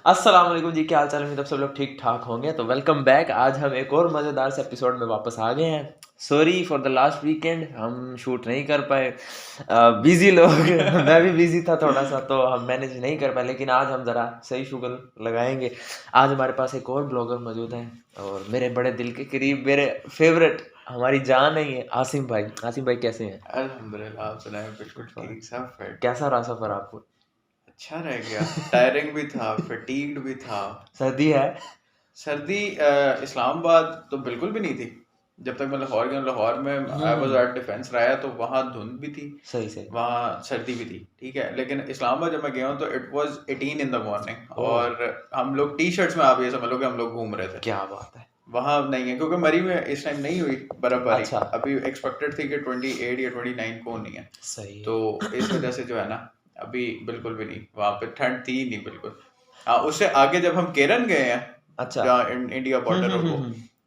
अस्सलाम वालेकुम जी, क्या हाल चाल है? उम्मीद है सब लोग ठीक ठाक होंगे। तो वेलकम बैक। आज हम एक और मज़ेदार से एपिसोड में वापस आ गए हैं। Sorry for the last weekend, हम शूट नहीं कर पाए, बिजी लोग मैं भी बिजी था थोड़ा सा, तो हम मैनेज नहीं कर पाए। लेकिन आज हम ज़रा सही शुगल लगाएंगे। आज हमारे पास एक और ब्लॉगर मौजूद हैं और मेरे बड़े दिल के करीब, मेरे फेवरेट, हमारी जान नहीं है, आसिम भाई। आसिम भाई कैसे हैं? अल्हम्दुलिल्लाह, आप सुनाएं। बिल्कुल ठीक, सब फिट। कैसा रहा सफ़र आपको? अच्छा रह गया। टायरिंग भी था, फटीग्ड भी था। सर्दी है? सर्दी इस्लामाबाद तो बिल्कुल भी नहीं थी। जब तक मैं लाहौर गया, लाहौर में I was hmm. At Defence Raya, तो वहाँ धुंध भी थी, सही सही। वहाँ सर्दी भी थी, ठीक है। लेकिन इस्लामाबाद जब मैं गया हूँ तो it was 18 in the morning, oh, और हम लोग टी शर्ट्स में, आप ये समझ लो कि हम लोग घूम रहे थे। क्या बात है। वहाँ नहीं है, क्योंकि मरी में इस टाइम नहीं हुई बर्फबारी। अच्छा। अभी एक्सपेक्टेड थी कि 28 या 29 को नहीं है, सही है। तो इस वजह से जो है ना, अभी बिल्कुल भी नहीं, वहाँ पे ठंड थी ही नहीं बिल्कुल। हाँ, उससे आगे जब हम केरन गए हैं, अच्छा। जहाँ इंडिया बॉर्डर है वो,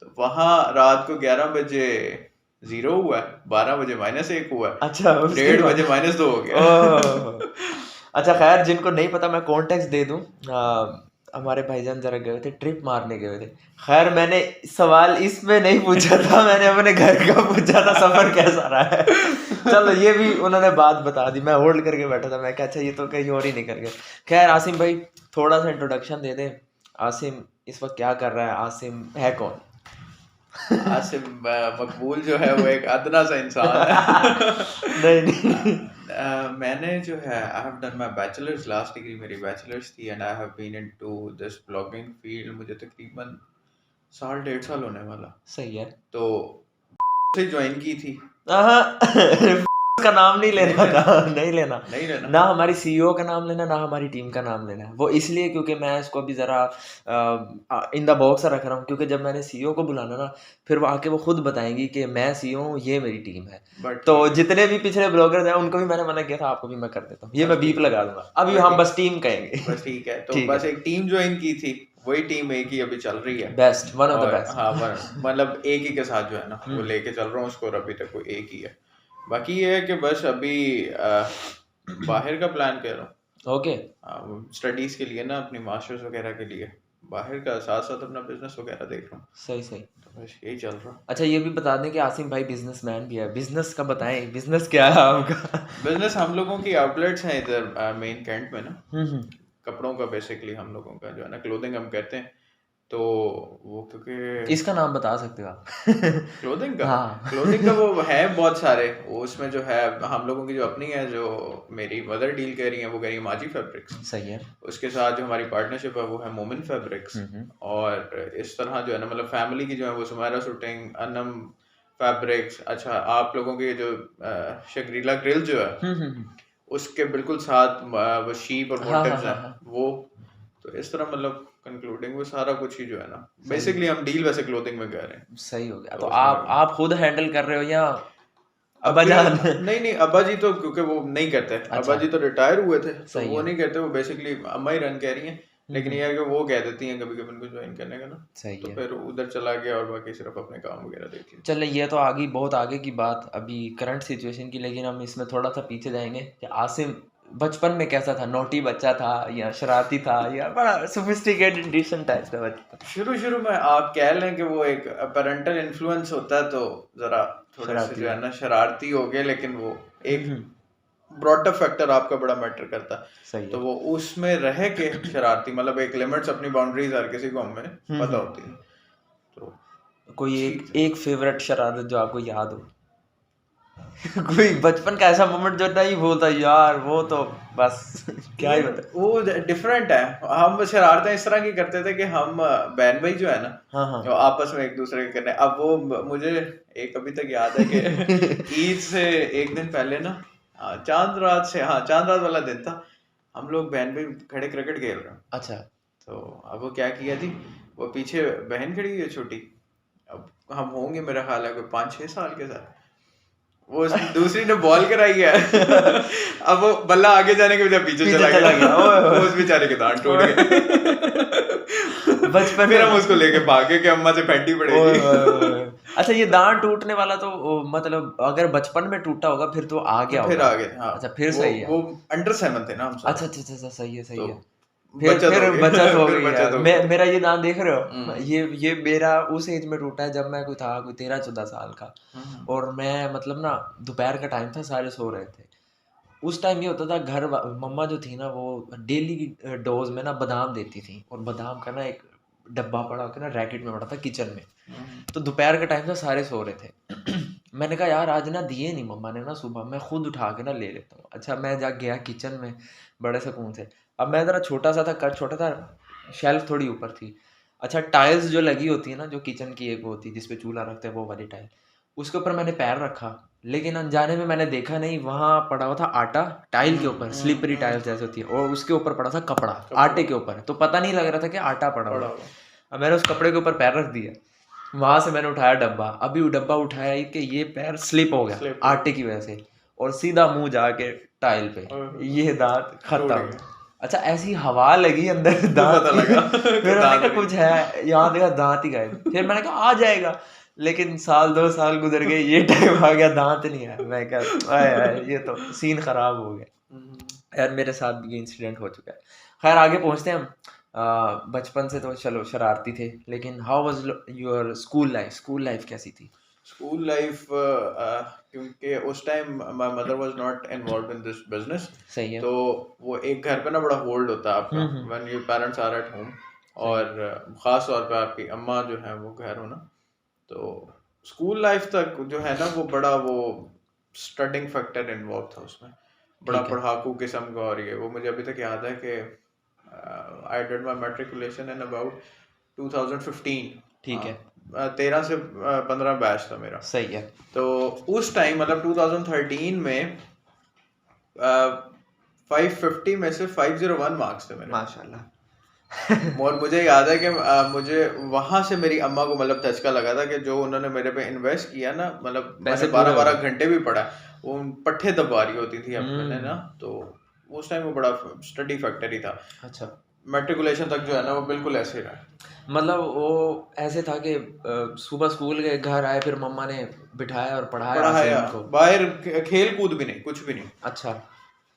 तो वहाँ रात को 11 बजे जीरो हुआ है, 12 बजे -1 हुआ है, अच्छा, उसके 1:30 बाद। बजे -2 हो गया। ओह। अच्छा, खैर, जिनको नहीं पता मैं कॉन्टेक्स्ट दे दूं। हमारे भाईजान जरा गए थे, ट्रिप मारने गए थे। खैर, मैंने सवाल इसमें नहीं पूछा था, मैंने अपने घर का पूछा था, सफर कैसा रहा है। चलो, ये भी उन्होंने बात बता दी। मैं होल्ड करके बैठा था, मैं क्या, अच्छा ये तो कहीं और ही निकल गया। खैर, आसिम भाई, थोड़ा सा इंट्रोडक्शन दे दें। आसिम इस वक्त क्या कर रहा है? आसिम है कौन? आसिम मकबूल जो है वो एक अदना सा इंसान है। नहीं नहीं। मैंने जो है, I have done my bachelors, last degree मेरी बैचलर्स थी, and I have been into this blogging field. मुझे तकरीबन साल 1.5 साल होने वाला, सही है। तो से ज्वाइन की थी। का नाम नहीं नहीं लेना लेना, का, नहीं लेना। नहीं लेना। ना हमारी सीईओ का नाम लेना, ना हमारी टीम का नाम लेना है। वो इसलिए क्योंकि मैं इसको अभी ज़रा इन द बॉक्स रख रहा हूँ, क्योंकि जब मैंने सीईओ को बुलाना ना, फिर वो आके वो खुद बताएंगी कि मैं सीईओ हूँ, ये मेरी टीम है। बट तो ठीक है, जितने भी पिछले ब्लॉगर्स हैं उनको भी मैंने मना किया था, आपको भी मैं कर देता हूँ, ये बस मैं बीप ठीक है, लगा दूंगा। अभी बस हम ठीक, बस टीम कहेंगे। बस ठीक है। तो ठीक बस है। एक टीम ज्वाइन की थी, वही टीम एक ही अभी चल रही है। बेस्ट, वन ऑफ द और हाँ, बेस्ट। मतलब एक ही के साथ जो है ना, वो लेके चल रहा हूँ उसको, और अभी तक वो एक ही है। बाकी ये है कि बस अभी बाहर का प्लान कर रहा ओके। हूँ, स्टडीज के लिए ना, अपनी मास्टर्स वगैरह के लिए। बाहर का साथ साथ अपना बिजनेस वगैरह देख रहा हूँ, सही सही। तो बस यही चल रहा। अच्छा, ये भी बता दें कि आसिम भाई बिजनेसमैन भी है। बिजनेस का बताएं, बिजनेस क्या है आपका? बिजनेस हम लोगों की आउटलेट्स हैं इधर मेन कैंट में ना, हम्म। कपड़ों का बेसिकली हम लोगों का जो है ना, क्लोथिंग हम कहते हैं। तो वो, क्योंकि इसका नाम बता सकते हो आप? क्लोथिंग का, हाँ। क्लोथिंग का वो है बहुत सारे। वो उसमें जो है, हम लोगों की जो अपनी है, जो मेरी मदर डील कर रही है, वो कह रही है माजी फैब्रिक्स। सही है। उसके साथ जो हमारी पार्टनरशिप है वो है मोमिन फैब्रिक्स। हम्म। और इस तरह जो है ना, मतलब फैमिली की जो है वो सुमेरा शूटिंग, अनम फैब्रिक्स। अच्छा, आप लोगों के जो शंग्रीला ग्रिल जो है, हम्म। उसके बिल्कुल साथ वो शीप और हाँ हाँ मोटिव्स हाँ हैं हाँ। वो। तो इस तरह मतलब कंक्लूडिंग वो सारा कुछ ही जो है ना, सही बेसिकली हम डील वैसे क्लोथिंग में कर रहे हैं। सही हो गया। तो तो उसमें आप खुद हैंडल कर रहे हो या अब्बा अभी जान? नहीं नहीं, अब्बा जी तो क्योंकि वो नहीं करते, अब्बा अच्छा। जी तो रिटायर हुए थे, तो सही वो है। नहीं करते, वो बेसिकली अम्मा ही रन कह रही हैं। लेकिन हम्म। ये है कि वो कह देती हैं कभी कभी उनको ज्वाइन करने का ना, सही तो है। फिर उधर चला गया, और बाकी सिर्फ अपने काम वगैरह देख लिया। चले, ये तो आगे, बहुत आगे की बात, अभी करंट सिचुएशन की। लेकिन हम इसमें थोड़ा सा पीछे जाएंगे कि आसिम बचपन में कैसा था? नोटी बच्चा था या शरारती था या बड़ा सोफिस्टिकेटेड डिसेंट टाइप का बच्चा था? शुरू शुरू में आप कह लें कि वो एक पेरेंटल इन्फ्लुएंस होता है, तो जरा थोड़े से शरारती जो था। है ना शरारती हो गए, लेकिन वो एक हम्म। ब्रॉड फैक्टर आपका बड़ा मैटर करता है। सही तो है। वो उसमें रह के शरारती, मतलब एक लिमिट्स, अपनी बाउंड्रीज हर किसी को हमें पता हम्म। होती है, तो कोई एक ठीक था। एक फेवरेट शरारत जो आपको याद हो? कोई बचपन का ऐसा मोमेंट जो नहीं भूलता यार, वो तो बस क्या ही यार बता। वो डिफरेंट है। हम शरारतें इस तरह की करते थे कि हम बहन भाई जो है ना, हाँ हाँ। जो आपस में एक दूसरे के करने। अब वो मुझे एक अभी तक याद है कि ईद से एक दिन पहले ना, चांद रात से, हाँ, चांद रात वाला दिन था, हम लोग बहन भाई खड़े क्रिकेट खेल रहे हैं। अच्छा। तो अब वो क्या किया जी, वो पीछे बहन खड़ी हुई है छोटी, अब हम होंगे मेरा ख्याल है कोई 5-6 साल के साथ, वो दूसरी ने बॉल कराई है। अब वो बल्ला आगे जाने के बजाय पीछे पीछे चला चला गया। गया। ओए वो ओए। उस बेचारे के दांत टूट गए। बचपन फिर में। हम उसको लेके भागे कि अम्मा से फेंटी ओए पड़ेगी। ओए ओए। अच्छा, ये दांत टूटने वाला तो मतलब अगर बचपन में टूटा होगा फिर तो आ तो गया फिर होगा। आ गए, हाँ। अच्छा, फिर वो सही है। वो अंडर 7 थे ना हम अच्छा सारे, अच्छा अच्छा अच्छा, सही है सही तो है। फिर बचत फिर हो गई बचत हो फिर गई बचत यार। हो मैं गई। मेरा ये दांत देख रहे हो, हम्म ये मेरा उस एज में टूटा है जब मैं कोई 13-14 साल का। हम्म और मैं मतलब ना दोपहर का टाइम था, सारे सो रहे थे। उस टाइम ये होता था मम्मा जो थी ना वो डेली डोज में ना बादाम देती थी, और बादाम का ना एक डब्बा पड़ा होकर ना रैकेट में पड़ा था किचन में। हम्म तो दोपहर का टाइम था, सारे सो रहे थे। मैंने कहा यार आज ना दिए नहीं मम्मा ने ना सुबह, मैं खुद उठा के ना ले लेता हूँ। अच्छा मैं जा गया किचन में बड़े सुकून से। अब मैं ज़रा छोटा सा था, कट छोटा था, शेल्फ थोड़ी ऊपर थी। अच्छा टाइल्स जो लगी होती है ना, जो किचन की एक वो होती है जिस पे चूल्हा रखते हैं, वो वाली टाइल, उसके ऊपर मैंने पैर रखा। लेकिन अनजाने में मैंने देखा नहीं, वहाँ पड़ा हुआ था आटा टाइल के ऊपर, स्लिपरी टाइल्स जैसे होती है, और उसके ऊपर पड़ा था कपड़ा आटे के ऊपर। तो पता नहीं लग रहा था कि आटा पड़ा हुआ पड़ा है। हुआ। अब मैंने उस कपड़े के ऊपर पैर रख दिया, वहां से मैंने उठाया डब्बा। अभी वो डब्बा उठाया ही कि ये पैर स्लिप हो गया स्लिप हो आटे की वजह से, और सीधा मुंह जाके टाइल पे। गया। ये दांत टूट खत्म। गया। अच्छा ऐसी हवा लगी अंदर फिर दांत पता की। लगा फिर कि मैंने दांत कहा नहीं। कुछ है, यहाँ देखा दांत ही गायब। फिर मैंने कहा आ जाएगा, लेकिन 1-2 साल गुजर गए, ये टाइम आ गया दांत नहीं है। मैं कहा आय आय ये तो सीन खराब हो गया हम्म। यार। मेरे साथ भी ये इंसिडेंट हो चुका है। खैर आगे पहुंचते हैं हम। बचपन से तो चलो शरारती थे, लेकिन how was your school life कैसी थी? स्कूल लाइफ क्योंकि उस time my mother was not involved in this business, सही है। तो वो एक घर पे ना बड़ा होल्ड होता है आपका hmm. When your parents are at home. सही और है। ख़ास तौर पे आपकी अम्मा जो है वो घर हो ना, तो स्कूल लाइफ तक जो है ना वो बड़ा वो स्टडिंग फैक्टर इन्वॉल्व था उसमें, बड़ा ठीक है। पढ़ाकू किस्म का। और ये वो मुझे अभी तक याद है कि I did my matriculation in about 2015। ठीक है। 13 से 15 बैच था मेरा। सही है। तो उस टाइम मतलब 2013 में 550 में से 501 मार्क्स थे मेरे। माशाल्लाह। और मुझे याद है कि मुझे वहां से मेरी अम्मा को मतलब धचका लगा था कि जो उन्होंने मेरे पे इन्वेस्ट किया ना, मतलब पैसे मैंने पूरे बारह हो बारह गए। घंटे भी पढ़ा, वो पट्टे दबा रही होती थी अपने ना। हम्म। तो उस टाइम वो बड़ा स्टडी फैक्टर ही था। अच्छा मेट्रिकुलेशन तक जो है ना वो बिल्कुल ऐसे ही रहा। मतलब वो ऐसे था कि सुबह स्कूल गए, घर आए, फिर मम्मा ने बिठाया और पढ़ाया पढ़ाया, सेम को। बाहर खेल कूद भी नहीं, कुछ भी नहीं। अच्छा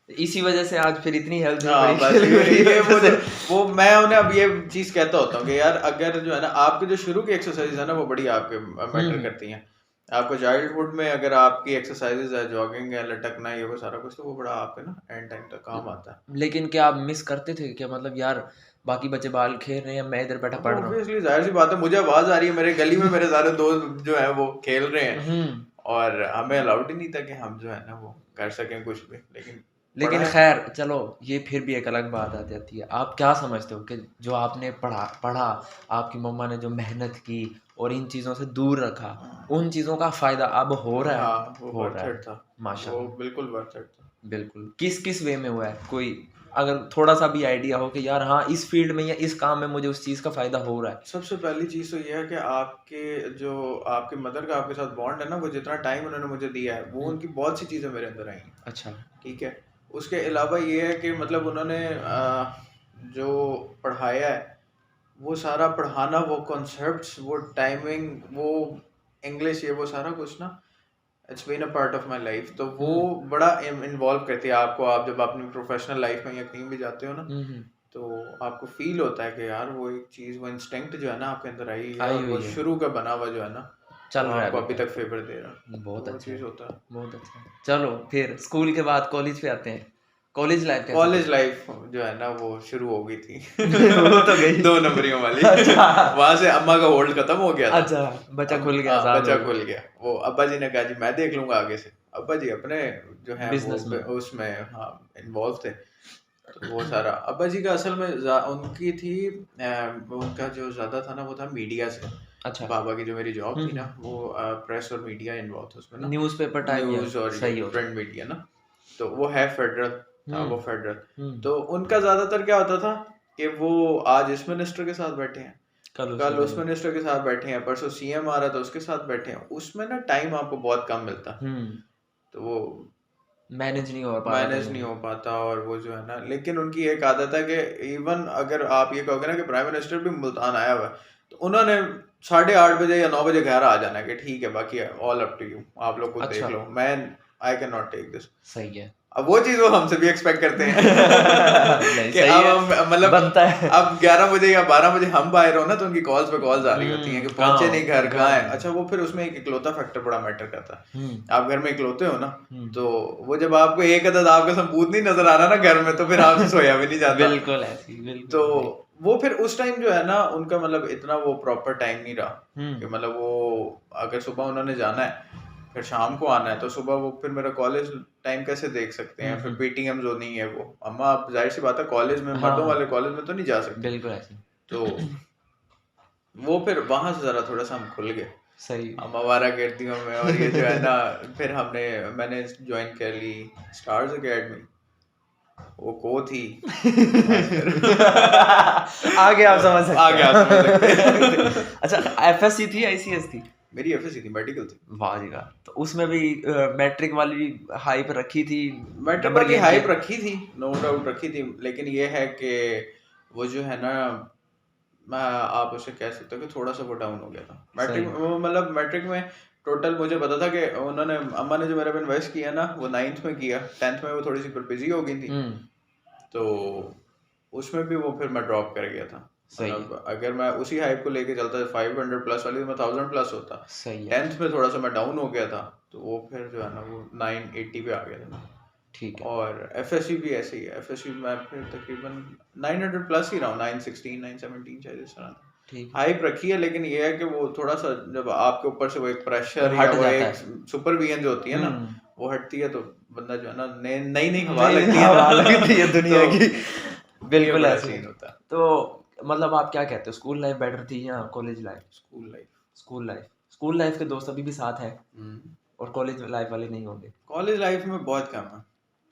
इसी वजह से आज फिर इतनी हेल्थ में हाँ बड़ी बस खेल कूद की ये वजह से। वो मैं उन्हें अब ये चीज कहता होता हूँ कि यार अगर जो है ना आपके जो शुरू की एक्सरसाइज है ना वो बड़ी आपके मैटर हम्म। करती हैं। आपको चाइल्डहुड में अगर आपकी एक्सरसाइजेज है, जॉगिंग है, लटकना है, ये वो सारा कुछ, तो वो बड़ा आपके ना एंड टाइम तक काम आता है। लेकिन क्या आप मिस करते थे क्या, मतलब यार बाकी बच्चे बाल खेल रहे हैं, मैं इधर बैठा अब पढ़ रहा हूँ? ऑब्वियसली जाहिर सी बात है, मुझे आवाज आ रही है, मेरे गली में मेरे सारे दोस्त जो है वो खेल रहे हैं, हम्म। और हमें अलाउड ही नहीं था कि हम जो है ना वो कर सकें कुछ भी, लेकिन पढ़ा लेकिन है। खैर चलो, ये फिर भी एक अलग बात आ जाती है। आप क्या समझते हो कि जो आपने पढ़ा पढ़ा आपकी मम्मा ने जो मेहनत की और इन चीज़ों से दूर रखा, उन चीज़ों का फ़ायदा अब हो रहा है? हाँ वो हो वर्थ रहा है। इट था, वो माशाल्लाह। बिल्कुल वर्थ इट था। बिल्कुल। किस किस वे में हुआ है? कोई अगर थोड़ा सा भी आइडिया हो कि यार हाँ इस फील्ड में या इस काम में मुझे उस चीज़ का फ़ायदा हो रहा है। सबसे पहली चीज़ तो ये है कि आपके जो आपके मदर का आपके साथ बॉन्ड है ना, वो जितना टाइम उन्होंने मुझे दिया है, वो उनकी बहुत सी चीज़ें मेरे अंदर आई हैं। अच्छा। ठीक है। उसके अलावा ये है कि मतलब उन्होंने जो पढ़ाया है, वो सारा पढ़ाना, वो कॉन्सेप्ट्स, वो टाइमिंग, वो इंग्लिश, ये वो सारा कुछ ना, it's been a part of my life. तो वो बड़ा इन्वॉल्व करती है आपको। आप जब अपनी प्रोफेशनल लाइफ में या कहीं भी जाते हो ना, हम्म। तो आपको फील होता है कि यार वो एक चीज़, वो इंस्टिंक्ट जो है ना आपके अंदर आई है, आई और वो हुई है, शुरू का बना हुआ जो है ना, चल वो रहा है आपको अभी अभी तक। तक फेवर दे रहा है। तो बहुत वो अच्छा है। चीज़ होता है। बहुत अच्छा है। चलो फिर स्कूल के बाद कॉलेज पे आते हैं। कॉलेज लाइफ कैसी कॉलेज थी? लाइफ जो है ना वो शुरू हो गई थी वो तो गई। 2 नंबरियों वाली। अच्छा। वहां से अम्मा का होल्ड खत्म हो गया था। अच्छा बच्चा अब खुल गया, आजाद बच्चा हो गया। खुल गया। वो अब्बा जी ने कहा जी मैं देख लूंगा आगे से। अब्बा जी अपने जो है वो बिजनेस में। उसमें हाँ इन्वॉल्व थे। तो वो सारा अब्बा जी का असल में उनकी थी उनका जो ज्यादा था ना वो था मीडिया से। अच्छा। बाबा की जो मेरी जॉब थी ना, हम्म। वो प्रेस और मीडिया इन्वॉल्व था उसमें ना, न्यूज़पेपर टाइप या न्यूज और ये सही होता है। प्रिंट मीडिया ना। तो वो है फेडरल था, वो फेडरल। हम्म। तो उनका ज्यादातर क्या होता था कि वो आज इस मिनिस्टर के साथ बैठे हैं, कल उस मिनिस्टर के साथ बैठे हैं, परसों सीएम आ रहा था उसके साथ बैठे हैं। उसमें ना टाइम आपको बहुत कम मिलता, तो वो मैनेज नहीं हो पाता मैनेज नहीं हो पाता। और वो जो है ना, लेकिन उनकी एक आदत है कि इवन अगर आप ये कहोगे ना कि प्राइम मिनिस्टर भी मुल्तान आया हुआ है, तो उन्होंने 8:30 बजे या 9 बजे घर आ जाना है कि ठीक है बाकी ऑल अप टू यू, आप लोग खुद देख अच्छा लो, मैं I can not take this. सही है। अब वो चीज वो हमसे भी एक्सपेक्ट करते हैं नहीं, कि सही अब है, हम मतलब बनता है। अब 11 बजे या 12 बजे हम बाहर हो ना तो उनकी कॉल्स पे कॉल्स आ रही होती हैं कि पहुंचे नहीं, घर कहाँ है। अच्छा, वो फिर उसमें एक इकलौता फैक्टर बड़ा मैटर करता है। आप घर में इकलौते हो ना, तो वो जब आपको एक अदद आपका संबूत नहीं नजर आ रहा ना घर में, तो फिर आपसे सोया भी नहीं जाता। बिल्कुल ऐसी, बिल्कुल। तो वो फिर उस टाइम जो है ना उनका मतलब इतना वो प्रॉपर टाइम नहीं रहा कि मतलब वो अगर सुबह उन्होंने जाना है फिर शाम को आना है, तो सुबह वो फिर मेरा कॉलेज टाइम कैसे देख सकते हैं। फिर पीटीएम जो नहीं है वो, अम्मा आप जाहिर सी बात है कॉलेज में, मर्दों वाले कॉलेज में तो नहीं जा सकते, बिल्कुल ऐसी। तो वो फिर वहां से जरा थोड़ा सा हम खुल गए सही। हम आवारा गर्दियों में। और ये जो है ना फिर मैंने ज्वाइन कर ली स्टार्स एकेडमी, वो को थी आगे आप समझ सकते आगे आप समझ सकते हैं। अच्छा, एफएससी थी, आईसीएस थी? मेरी एफएससी थी, मेडिकल थी। वाह जी वाह। तो उसमें भी मैट्रिक वाली हाइप रखी थी, मैट्रिक नंबर वाली गेन हाइप किए? रखी थी, नो डाउट रखी थी, लेकिन ये है कि वो जो है ना आप उसे कह सकते हो कि थोड़ा सा वो डाउन हो गया था मैट्रिक सही। वो मतलब मैट्रिक में टोटल मुझे पता था कि उन्होंने अम्मा ने जो मेरे पे इन्वेस्ट किया ना वो 9th में किया, 10th में वो थोड़ी सी बिजी हो गई थी, तो उसमें भी वो फिर मैं ड्रॉप कर गया था। सही। मतलब अगर मैं उसी हाइप को लेके चलता 500 प्लस वाली तो मैं 1000 प्लस होता। सही है। 10th में थोड़ा सा मैं डाउन हो गया था, तो वो फिर जो है ना वो 980 पे आ गया था मैं। ठीक है। और एफएससी भी ऐसे ही है, एफएससी में फिर तकरीबन 900 प्लस ही रहा हूँ, 916 917 शायद इस तरह ठीक। हाइप रखी है। लेकिन ये है कि वो थोड़ा सा जब आपके ऊपर से वो एक प्रेशर हट या वो जाता एक सुपरविजन जो होती है ना वो हटती है, तो बंदा जो है ना नई नई हवा नई लगती है हवा ना लगती है दुनिया तो की। ये बिल्कुल बड़ा ऐसे ही। सीन होता है। तो मतलब आप क्या कहते हो, स्कूल लाइफ बेटर थी या college life? School life. School life के दोस्त अभी भी साथ है और कॉलेज लाइफ वाले नहीं होंगे? कॉलेज लाइफ में बहुत कम है,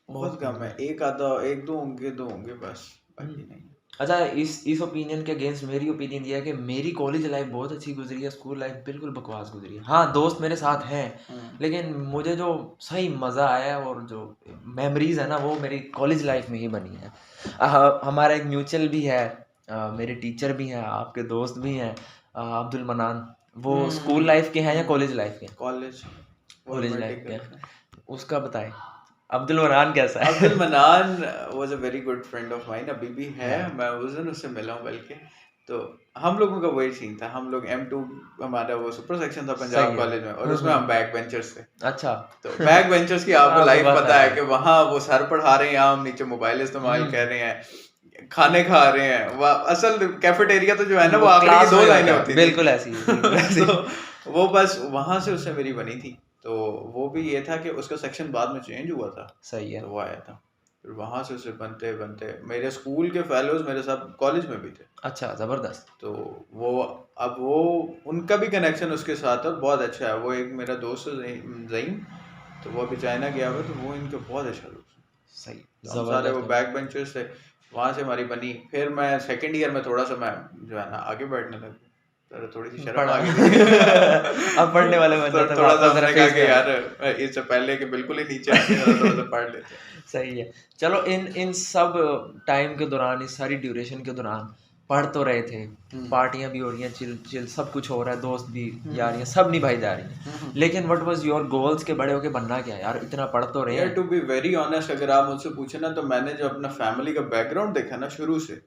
बहुत कम है, एक आधा एक दो होंगे बस, बाकी नहीं। अच्छा, इस ओपिनियन के अगेंस्ट मेरी ओपिनियन ये है कि मेरी कॉलेज लाइफ बहुत अच्छी गुजरी है, स्कूल लाइफ बिल्कुल बकवास गुजरी है। हाँ, दोस्त मेरे साथ हैं, लेकिन मुझे जो सही मज़ा आया और जो मेमोरीज है ना वो मेरी कॉलेज लाइफ में ही बनी है। हमारा एक म्यूचुअल भी है, मेरे टीचर भी हैं, आपके दोस्त भी हैं, अब्दुल मनान। वो स्कूल लाइफ के हैं या कॉलेज लाइफ के? कॉलेज लाइफ के हैं। उसका बताएं, अब्दुल मनान कैसा है? अब्दुल मनान was a very good friend of mine, अभी भी है। मैं उस दिन उससे मिला हूँ बल्कि, तो हम लोगों का वही सीन था। हम लोग M2 हमारा वो सुपर सेक्शन था पंजाब कॉलेज में, और उसमें हम बैक बेंचर्स थे। अच्छा। तो बैक बेंचर्स की आपको लाइफ पता है कि वहाँ वो सर पढ़ा रहे हैं, यहाँ हम नीचे मोबाइल इस्तेमाल कर रहे हैं, खाने खा रहे हैं। असल कैफेटेरिया तो जो है ना वो आखिरी की 2 लाइनें होती थी। बिल्कुल ऐसी तो वो बस वहां से उससे मेरी बनी थी। तो वो भी ये था कि उसका सेक्शन बाद में चेंज हुआ था। सही है। तो वो आया था, फिर वहां से उससे बनते बनते मेरे स्कूल के फेलोज मेरे साथ कॉलेज में भी थे। अच्छा, जबरदस्त। तो वो अब वो उनका भी कनेक्शन उसके साथ है, बहुत अच्छा है। वो एक मेरा दोस्त है ज़ईम, तो वो अभी चाइना गया हुआ, तो वो इनका बहुत अच्छा दोस्त है। सही, हम सारे वो बैक बेंचर्स थे, वहाँ से हमारी बनी। फिर मैं सेकंड ईयर में थोड़ा सा मैं जो है ना आगे बैठने लग गया, थोड़ी सी शर्म आ गई थी। अब पढ़ने वाले बन जाते हैं, थोड़ा सा वापस हमने जरा कहा face कि पे यार इससे पहले कि बिल्कुल ही नीचे आने वाला, थोड़ा सा पढ़ लेते हैं। सही है। चलो, इन सब टाइम के दौरान, इस सारी ड्यूरेशन के दौरान पढ़ तो रहे थे, पार्टियां भी हो रही हैं, चिल चिल सब कुछ हो रहा है, दोस्त भी यारियां सब निभाई जा रही हैं, लेकिन व्हाट वाज योर गोल्स के बड़े होके बनना क्या है यार? इतना पढ़ तो रहे हैं। टू बी वेरी ऑनेस्ट, अगर आप मुझसे पूछे ना, तो मैंने जो अपना फैमिली का बैकग्राउंड देखा ना शुरू से,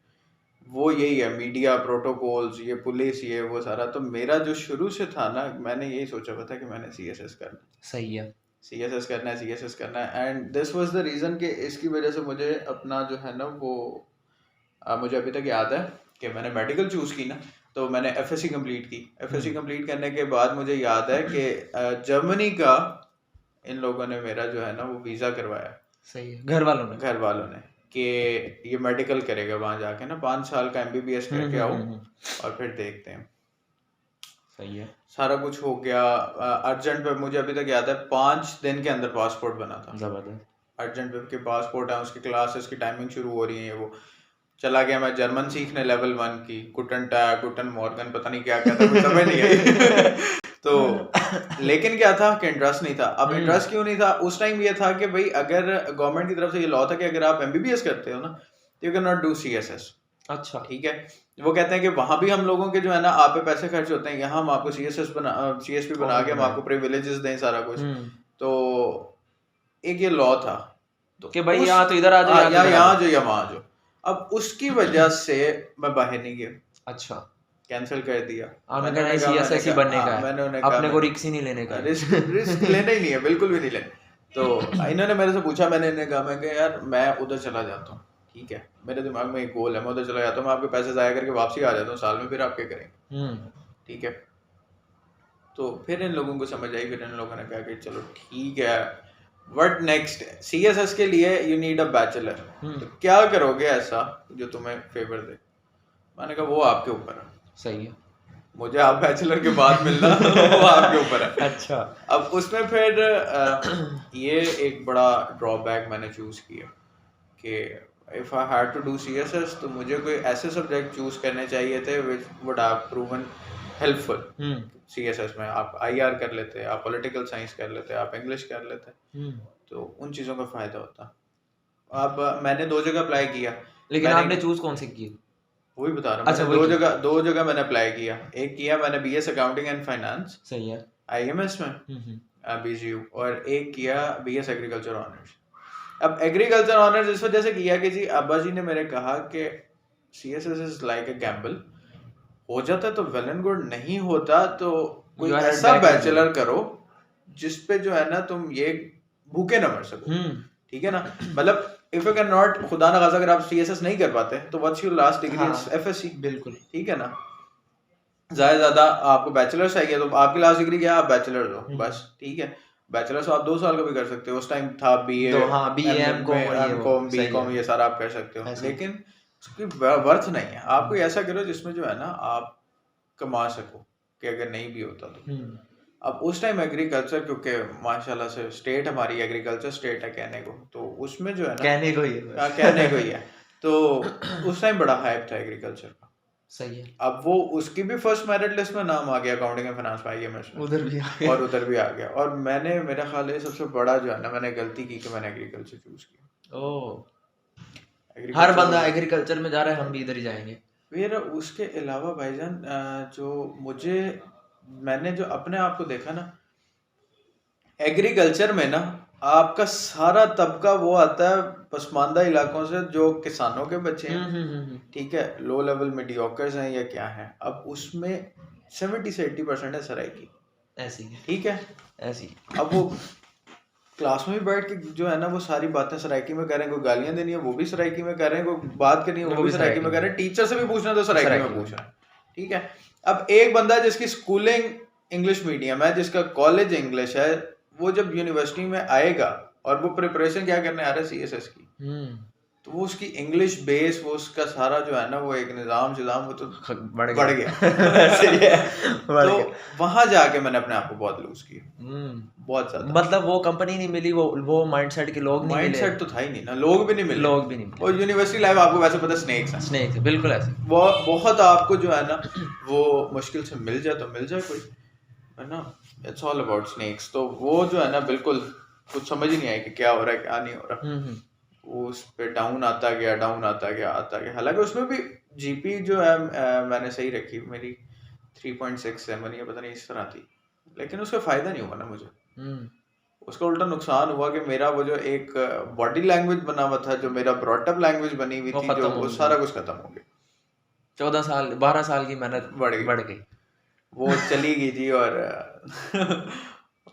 वो यही है, मीडिया प्रोटोकॉल्स, ये पुलिस, ये वो सारा। तो मेरा जो शुरू से था ना, मैंने यही सोचा हुआ था कि मैंने CSS करना है। सही है। CSS करना है, CSS करना है। And this was the reason कि इसकी वजह से मुझे अपना जो है ना वो मुझे अभी तक याद है कि मैंने मेडिकल चूज़ की ना, तो मैंने FSC कंप्लीट की। FSC कंप्लीट करने के बाद मुझे याद है कि जर्मनी का इन लोगों ने मेरा जो है ना वो वीज़ा करवाया। सही है, घर वालों ने कि ये मेडिकल करेगा वहाँ जाके ना, 5 साल का MBBS करके आओ और फिर देखते हैं। सही है। सारा कुछ हो गया अर्जेंट पे। मुझे अभी तक याद है 5 दिन के अंदर पासपोर्ट बना था। जबरदस्त। अर्जेंट पे के पासपोर्ट है, उसकी क्लासेस की टाइमिंग शुरू हो रही है। वो चला गया मैं जर्मन सीखने, लेवल 1 की, गुटन टैग, गुटन मॉर्गन, पता नहीं क्या क्या था, मुझे समझ नहीं आई। तो लेकिन क्या था कि इंटरेस्ट नहीं था। अब इंटरेस्ट क्यों नहीं था? उस टाइम ये था कि भाई अगर गवर्नमेंट की तरफ से ये लॉ था कि अगर आप MBBS करते हो ना, तो you can not do CSS। अच्छा, ठीक है। वो कहते हैं कि वहां भी हम लोगों के जो है ना आप पे पैसे खर्च होते हैं, यहाँ हम आपको CSP बना के हम आपको प्रिविलेजेस दें, सारा कुछ। तो एक ये लॉ था, तो कि भाई यहाँ तो इधर आ जाओ, या यहाँ जो या वहाँ जो। अब उसकी वजह से मैं बाहर नहीं गया, अच्छा, कैंसिल कर दिया। आपने मैंने कहा उन्हें कहा CSS ही बनने का है, मैंने उन्हें कहा अपने को रिक्स ही नहीं लेने का है। रिस्क लेना ही नहीं है, बिल्कुल भी नहीं लेना। तो इन्होंने मेरे से पूछा, मैंने इन्हें कहा, मैं कहा यार मैं उधर चला जाता हूँ, ठीक है, मेरे दिमाग में एक गोल है, मैं उधर चला जाता हूँ, मैं आपके पैसे ज़ाया करके वापसी आ जाता हूँ साल में, फिर आप क्या करेंगे, ठीक है। तो फिर इन लोगों को समझ आई, फिर इन लोगों ने कहा कि चलो ठीक है, व्हाट नेक्स्ट, CSS के लिए यू नीड अ बैचलर, तो क्या करोगे ऐसा जो तुम्हें फेवर दे। मैंने कहा वो आपके ऊपर है, सही है, मुझे आप बैचलर के बाद मिलना वो आपके ऊपर है। अच्छा। अब उसमें फिर ये एक बड़ा ड्रॉबैक मैंने चूज किया कि if I had to do CSS तो मुझे कोई ऐसे सब्जेक्ट चूज करने चाहिए थे which would have proven helpful. CSS में आप IR कर लेते, आप पॉलिटिकल साइंस कर लेते, आप इंग्लिश कर लेते, तो उन चीज़ों का फायदा होता। अब मैंने 2 जगह अप्लाई किया, लेकिन आपने चूज कौन सी की? वही बता रहा हूँ, अच्छा, मैंने दो जगह मैंने अप्लाई किया। एक किया मैंने BS अकाउंटिंग एंड फाइनेंस, सही है, IMS में BGU, और एक किया BS एग्रीकल्चर ऑनर्स। अब एग्रीकल्चर ऑनर्स इस वजह से किया कि जी अब्बा जी ने मेरे कहा कि CSS is like a gamble, हो जाता तो वेल एंड गुड, नहीं होता तो कोई ऐसा बैचलर करो जिसपे जो है ना तुम ये भूखे ना मर सको, ठीक है ना। मतलब इफ यू कैन नॉट, खुदा ना खासा अगर आप CSS नहीं कर पाते तो what's your last degree, FSC, बिल्कुल, ठीक है ना। ज्यादा आपको बैचलर्स चाहिए तो आपकी लास्ट डिग्री क्या है, आप बैचलर हो बस, ठीक है। बैचलर्स आप 2 साल का भी कर सकते हो, उस टाइम था BA, MCOM, BCom, ये सारा आप कर सकते हो, लेकिन उसकी वर्थ नहीं है। आप कोई ऐसा करो जिसमें जो है ना आप कमा सको, कि अगर नहीं भी होता तो। अब उस टाइम एग्रीकल्चर, क्योंकि माशाल्लाह से स्टेट हमारी एग्रीकल्चर स्टेट है कहने को, तो उसमें जो है ना कहने को ही है, तो उस टाइम बड़ा हाइप था एग्रीकल्चर का। सही है, अब वो उसकी भी फर्स्ट मेरिट लिस्ट में नाम आ गया अकाउंटिंग एंड फाइनेंस में, IMS में, उधर भी और उधर भी आ गया। और मैंने, मेरा ख्याल है सबसे बड़ा जो है ना मैंने गलती की कि मैंने एग्रीकल्चर चूज किया। हर बंदा एग्रीकल्चर में जा रहा है, हम भी इधर ही जाएंगे। फिर उसके अलावा भाईजान जो मुझे, मैंने जो अपने आप को देखा ना एग्रीकल्चर में ना, आपका सारा तबका वो आता है पसमानदा इलाकों से, जो किसानों के बच्चे हैं, ठीक है, लो लेवल मीडियोकर्स हैं या क्या हैं। अब उसमें 70 से 80% है सराइकी, ऐसी, ठीक है, ऐसी। अब वो क्लास में भी बैठ के जो है ना वो सारी बातें सराइकी में कर रहे हैं, कोई गालियां देनी है वो भी सराइकी में कर रहे हैं, कोई बात करनी है वो भी सराइकी में कर रहे हैं, टीचर से भी पूछना तो सराइकी में पूछ रहे हैं, ठीक है। अब एक बंदा जिसकी स्कूलिंग इंग्लिश मीडियम है, जिसका कॉलेज इंग्लिश है, वो जब यूनिवर्सिटी में आएगा और वो प्रिपरेशन क्या करने आ रहा है CSS की, तो वो उसकी इंग्लिश बेस, वो उसका सारा जो है ना वो एक निज़ाम वो तो बढ़ गया सही है। तो वहां जाके मैंने अपने आप को बहुत लूज किया, बहुत ज्यादा। मतलब वो कंपनी नहीं मिली, वो माइंडसेट के लोग नहीं मिले, माइंडसेट तो था ही नहीं ना, लोग भी नहीं मिले, और यूनिवर्सिटी लाइफ आपको वैसे पता स्नेक्स है, बिल्कुल ऐसे। वो बहुत आपको जो है ना वो मुश्किल से मिल जाए तो मिल जाए कोई, है ना, इट्स ऑल अबाउट स्नेक्स। तो वो जो है ना बिल्कुल कुछ समझ ही नहीं आया कि क्या हो रहा है क्या नहीं हो रहा, उस पे डाउन आता गया। हालांकि उसमें भी GP जो है मैंने सही रखी, मेरी 3.67 या पता नहीं इस तरह थी, लेकिन उसका फायदा नहीं हुआ ना मुझे, उसका उल्टा नुकसान हुआ कि मेरा वो जो एक बॉडी लैंग्वेज बना हुआ था, जो मेरा ब्रॉटअप लैंग्वेज बनी हुई थी, जो वो सारा कुछ खत्म हो गया। 12 साल की मेहनत बढ़ गई, वो चली गई जी। और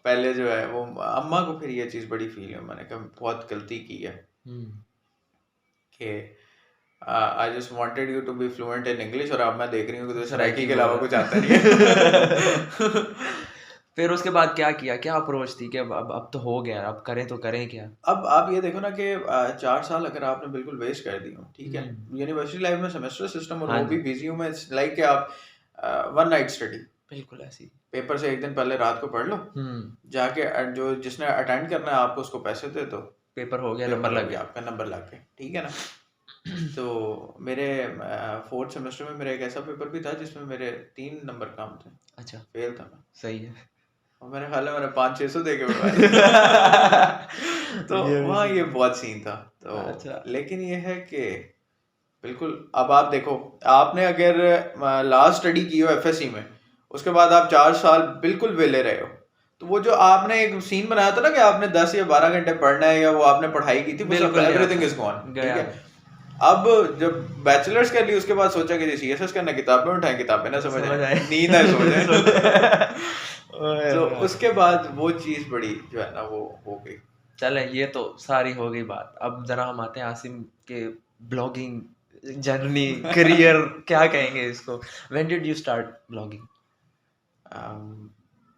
पहले जो है वो अम्मा को फिर ये चीज़ बड़ी फील है, मैंने कहा बहुत गलती की है कि I just wanted you to be fluent in English, और अब मैं देख रही हूँ कि तो सराइकी के अलावा कुछ आता नहीं है। फिर उसके बाद क्या किया, क्या अप्रोच थी कि अब तो हो गया, अब करें तो करें क्या। अब आप ये देखो ना कि 4 साल अगर आपने बिल्कुल वेस्ट कर दी हो, ठीक है, यूनिवर्सिटी लाइफ में सेमेस्टर सिस्टम, और वो भी BGU में, लाइक कि आप 1 नाइट स्टडी, बिल्कुल ऐसी, पेपर से एक दिन पहले रात को पढ़ लो, जाके जो जिसने अटेंड करना है आपको उसको पैसे दे दो, पेपर हो गया, नंबर लग गया, आपका नंबर लग गया, ठीक है ना। तो मेरे 4th सेमेस्टर में मेरा एक ऐसा पेपर भी था जिसमें मेरे 3 नंबर कम थे, अच्छा फेल था मैं, सही है, और मेरे ख्याल में मैंने 500-600 दे के तो वहाँ ये बहुत सीन था। तो अच्छा, लेकिन ये है कि बिल्कुल, अब आप देखो, आपने अगर लास्ट स्टडी की हो FSC में, उसके बाद आप 4 साल बिल्कुल वेले रहे हो, तो वो जो आपने एक सीन बनाया था ना कि आपने 10 या 12 घंटे पढ़ना है या वो आपने पढ़ाई की थी, वो सब बिल्कुल एवरीथिंग इज गॉन, ठीक गया है। अब जब बैचलर्स कर ली उसके बाद सोचा कि सीएसएस करना, किताबें उठाएं, किताबें ना समझ समझ आए, आए। नींद आए, सो जाए। ओए तो होए। उसके बाद वो चीज बड़ी जो है ना वो हो गई। चले ये तो सारी हो गई बात। अब जरा हम आते हैं आसिम के ब्लॉगिंग जर्नी करियर क्या कहेंगे इसको। When did you start blogging?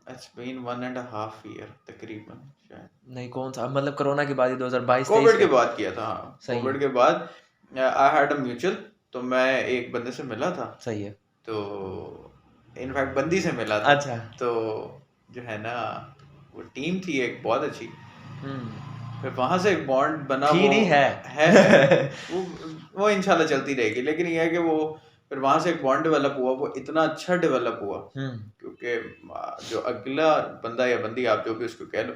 It's been 1.5 year तकरीबन शायद। नहीं कौन सा मतलब कोरोना के बाद ही 2022 23 कोविड के बाद किया था, हाँ सही कोविड है। के बाद आई हैड अ म्यूचुअल, तो मैं एक बंदे से मिला था, सही है। तो इनफैक्ट बंदी से मिला था, अच्छा। तो जो है ना वो टीम थी एक बहुत अच्छी, फिर वहां से एक बॉन्ड बना, थी वो नहीं है वो इंशाल्लाह चलती रहेगी, लेकिन ये है कि वो फिर वहां से एक बॉन्ड डेवलप हुआ, वो इतना अच्छा डेवलप हुआ क्योंकि जो अगला बंदा या बंदी आप जो भी उसको कह लो,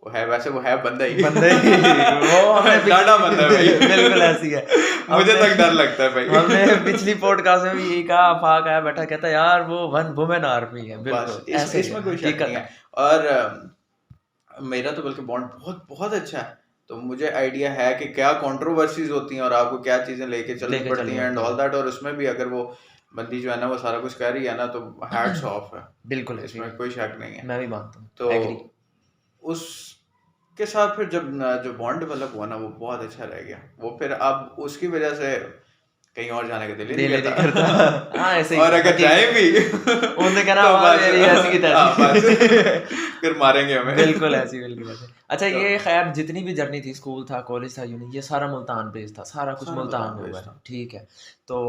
वो है वैसे वो है बंदा ही बंदे ही वो हमें डाढ़ा बंदा है भाई। बिल्कुल ऐसी है। मुझे तक डर लगता है भाई। हमने पिछली पॉडकास्ट में भी यही कहा, आफाक आया बैठा कहता यार वो वन वुमेन आर्मी है। बस बिल्कुल ऐसे इसमें कोई शक हकीकत नहीं है। है। और मेरा तो बल्कि बॉन्ड बहुत बहुत अच्छा है, तो मुझे आइडिया है कि क्या कंट्रोवर्सीज होती हैं और आपको क्या चीजें लेके चलनी लेके पड़ती चलनी हैं एंड होती ऑल दैट, और उसमें भी अगर वो बंदी जो है ना वो सारा कुछ कर रही है ना, तो हैट्स ऑफ है, बिल्कुल ऐसी इसमें है। कोई शक नहीं है। मैं भी मानता हूँ, तो एग्री। उसके साथ फिर जब जो बॉन्ड डेवलप हुआ ना वो बहुत अच्छा रह गया, वो फिर अब उसकी वजह से कहीं और जाने का दिल ही दिल नहीं ही नहीं करता। करता। हाँ ऐसे ही और अगर जाए भी उन्होंने कहना तो "वाह, बस मेरी ऐसी की हाँ, तैसी।" बस फिर मारेंगे हमें। बिल्कुल ऐसी बिल्कुल ऐसी। अच्छा तो ये खैर जितनी भी जर्नी थी, स्कूल था, कॉलेज था, यूनी, ये सारा मुल्तान बेस्ड था, सारा कुछ सारा मुल्तान मुल्तान में हुआ बेस्ड है, था। ठीक है। तो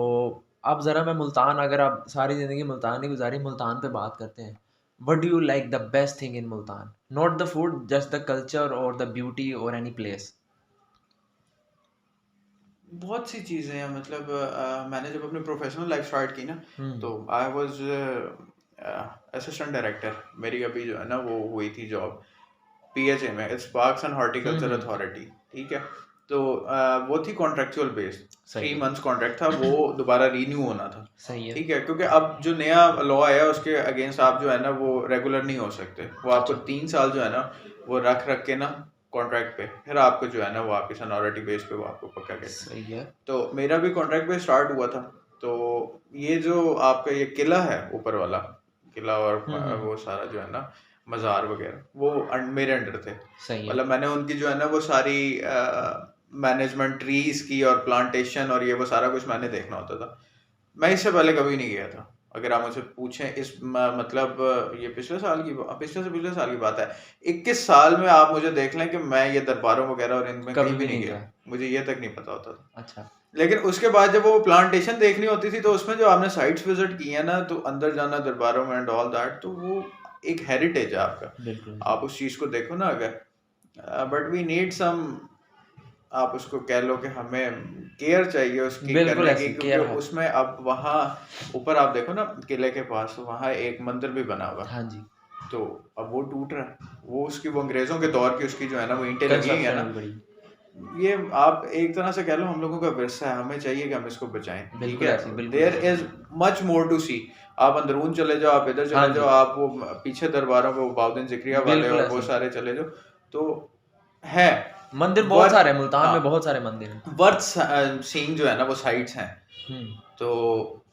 अब ज़रा मैं मुल्तान, अगर आप सारी ज़िंदगी मुल्तान ही गुजारी, मुल्तान पे बात करते हैं। What do you like the best thing in Multan? Not the food, just the culture और द ब्यूटी और एनी प्लेस। बहुत सी चीज़ें हैं, मतलब मैंने जब अपनी प्रोफेशनल लाइफ स्टार्ट की ना, तो आई वाज असिस्टेंट डायरेक्टर, मेरी अभी जो है ना वो हुई थी जॉब पीएचए में, it's parks and horticulture authority, ठीक है। तो वो थी कॉन्ट्रेक्चुअल बेस्ड, सही 3 है। मंथ्स कॉन्ट्रैक्ट था, वो दोबारा रीन्यू होना था, सही है। ठीक है, क्योंकि अब जो नया लॉ आया उसके अगेंस्ट आप जो है ना वो रेगुलर नहीं हो सकते, वो आपको 3 साल जो है ना वो रख रख के ना कॉन्ट्रैक्ट पे, फिर आपको जो है ना वो आपकी सनॉरिटी बेस पे वो आपको पक्का कहते हैं। सही है। तो मेरा भी कॉन्ट्रैक्ट पे स्टार्ट हुआ था, तो ये जो आपका ये किला है ऊपर वाला किला और वो सारा जो है ना मज़ार वगैरह वो मेरे अंडर थे, सही है। मतलब मैंने उनकी जो है ना वो सारी मैनेजमेंट ट्रीज की और प्लांटेशन और ये वो सारा कुछ मैंने देखना होता था। मैं इससे पहले कभी नहीं गया था, अगर आप मुझसे पूछें इस मतलब ये पिछले से पिछले साल की बात है, 21 साल में आप मुझे देख लें कि मैं ये दरबारों वगैरह और इनमें कभी कहीं भी भी नहीं नहीं गया, गया। मुझे ये तक नहीं पता होता था। अच्छा। लेकिन उसके बाद जब वो प्लांटेशन देखनी होती थी तो उसमें जो आपने साइट्स विजिट की है ना, तो अंदर जाना दरबारों में एंड ऑल दैट, तो वो एक हेरिटेज है आपका, बिल्कुल। आप उस चीज़ को देखो ना अगर, बट वी नीड सम, आप उसको कह लो कि हमें केयर चाहिए उसकी बिल्कुल करने ऐसी की, क्योंकि केयर है। उसमें अब वहाँ ऊपर आप देखो ना किले के पास, तो वहाँ एक मंदिर भी बना हुआ है, हाँ जी। तो अब वो टूट रहा है, वो उसकी वो अंग्रेजों के दौर की उसकी जो है ना वो ईंटें लगी हुई है ना, कंस्ट्रक्शन बड़ी। ये आप एक तरह से कह लो हम लोगों का विरसा है, हमें चाहिए कि हम इसको बचाएं, ठीक बिल्कुल है। ऐसी, बिल्कुल देयर ऐसी। इज मच मोर टू सी, आप अंदरून चले जाओ, आप इधर हाँ चले जी। जाओ, आप वो पीछे दरबारों में वो बाउद्दीन जिक्रिया वाले बिल्कुल और वो ऐसी। सारे चले जाओ, तो है मंदिर बहुत वर्थ, सारे हैं मुल्तान हाँ में, बहुत सारे मंदिर हैं। वर्थ सीइंग जो है ना वो साइट्स हैं, हम्म। तो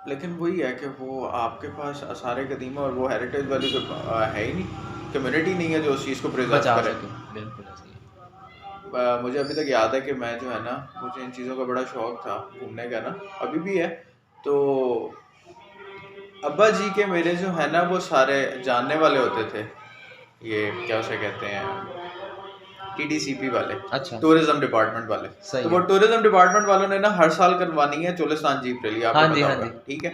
लेकिन वही है कि वो आपके पास आसार कदीमा और वो हेरिटेज वाली जो है ही नहीं, कम्युनिटी नहीं है जो उस चीज़ को प्रिजर्व बचा करे। सके। बिल्कुल ऐसी है। मुझे अभी तक याद है कि मैं जो है ना मुझे इन चीज़ों का बड़ा शौक था घूमने का ना, अभी भी है, तो अब्बा जी के मेरे जो है ना वो सारे जानने वाले होते थे, ये क्या उसे कहते हैं टीडीसीपी वाले, अच्छा। टूरिज्म डिपार्टमेंट वाले, सही तो वो है। टूरिज्म डिपार्टमेंट वालों ने ना हर साल करवानी है चोलिस्तान जीप रैली, आपको हाँ जी, पता हाँ होगा, जी। ठीक है।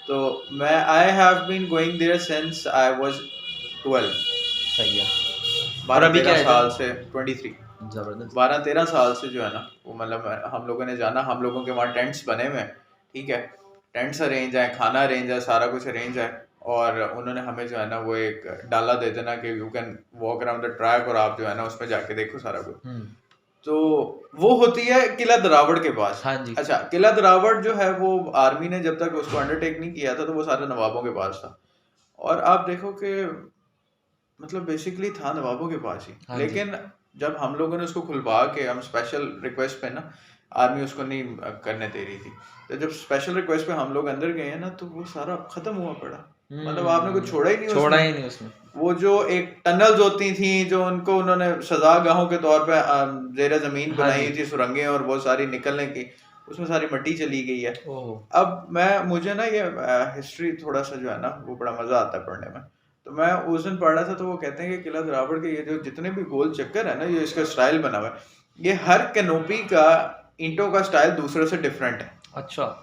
तो मैं I have been going there since I was 12, सही है। और 12 अभी क्या 13 है साल से 23, जबरदस्त। 12-13 साल से जो है ना वो मतलब हम लोगों ने जाना, हम लोगों के वहाँ टेंट्स बने हुए हैं, ठीक है, टेंट्स अरेंज है, खाना अरेंज है, सारा कुछ अरेंज है, और उन्होंने हमें जो है ना वो एक डाला दे देना कि you can walk around the track, और आप जो है ना उसमें जाके देखो सारा कुछ। तो वो होती है किला दरावड़ के पास। हाँ जी। अच्छा, किला दरावड़ जो है वो आर्मी ने जब तक उसको अंडरटेक नहीं किया था तो वो सारे नवाबों के पास था, और आप देखो कि मतलब बेसिकली था नवाबों के पास ही, हाँ जी। लेकिन जब हम लोगों ने उसको खुलवा के, हम स्पेशल रिक्वेस्ट पे ना, आर्मी उसको नहीं करने दे रही थी, तो जब स्पेशल रिक्वेस्ट पे हम लोग अंदर गए हैं ना, तो वो सारा खत्म हुआ पड़ा। मतलब आपने कुछ छोड़ा ही नहीं छोड़ा ही उसमें। नहीं उसमें। वो जो एक टनल्स होती थी जो उनको उन्होंने सजागाहों के तौर पे जेर जमीन हाँ बनाई जी। थी, सुरंगें और वो सारी निकलने की, उसमें सारी मिट्टी चली गई है। ओह। अब मुझे ना ये हिस्ट्री थोड़ा सा जो है ना वो बड़ा मजा आता है पढ़ने में। तो मैं उस दिन पढ़ रहा था, तो वो कहते हैं कि किला द्रावड़ के ये जो जितने भी गोल चक्कर है ना, ये इसका स्टाइल बना हुआ है, ये हर कैनोपी का ईंटों का स्टाइल दूसरे से डिफरेंट है। अच्छा।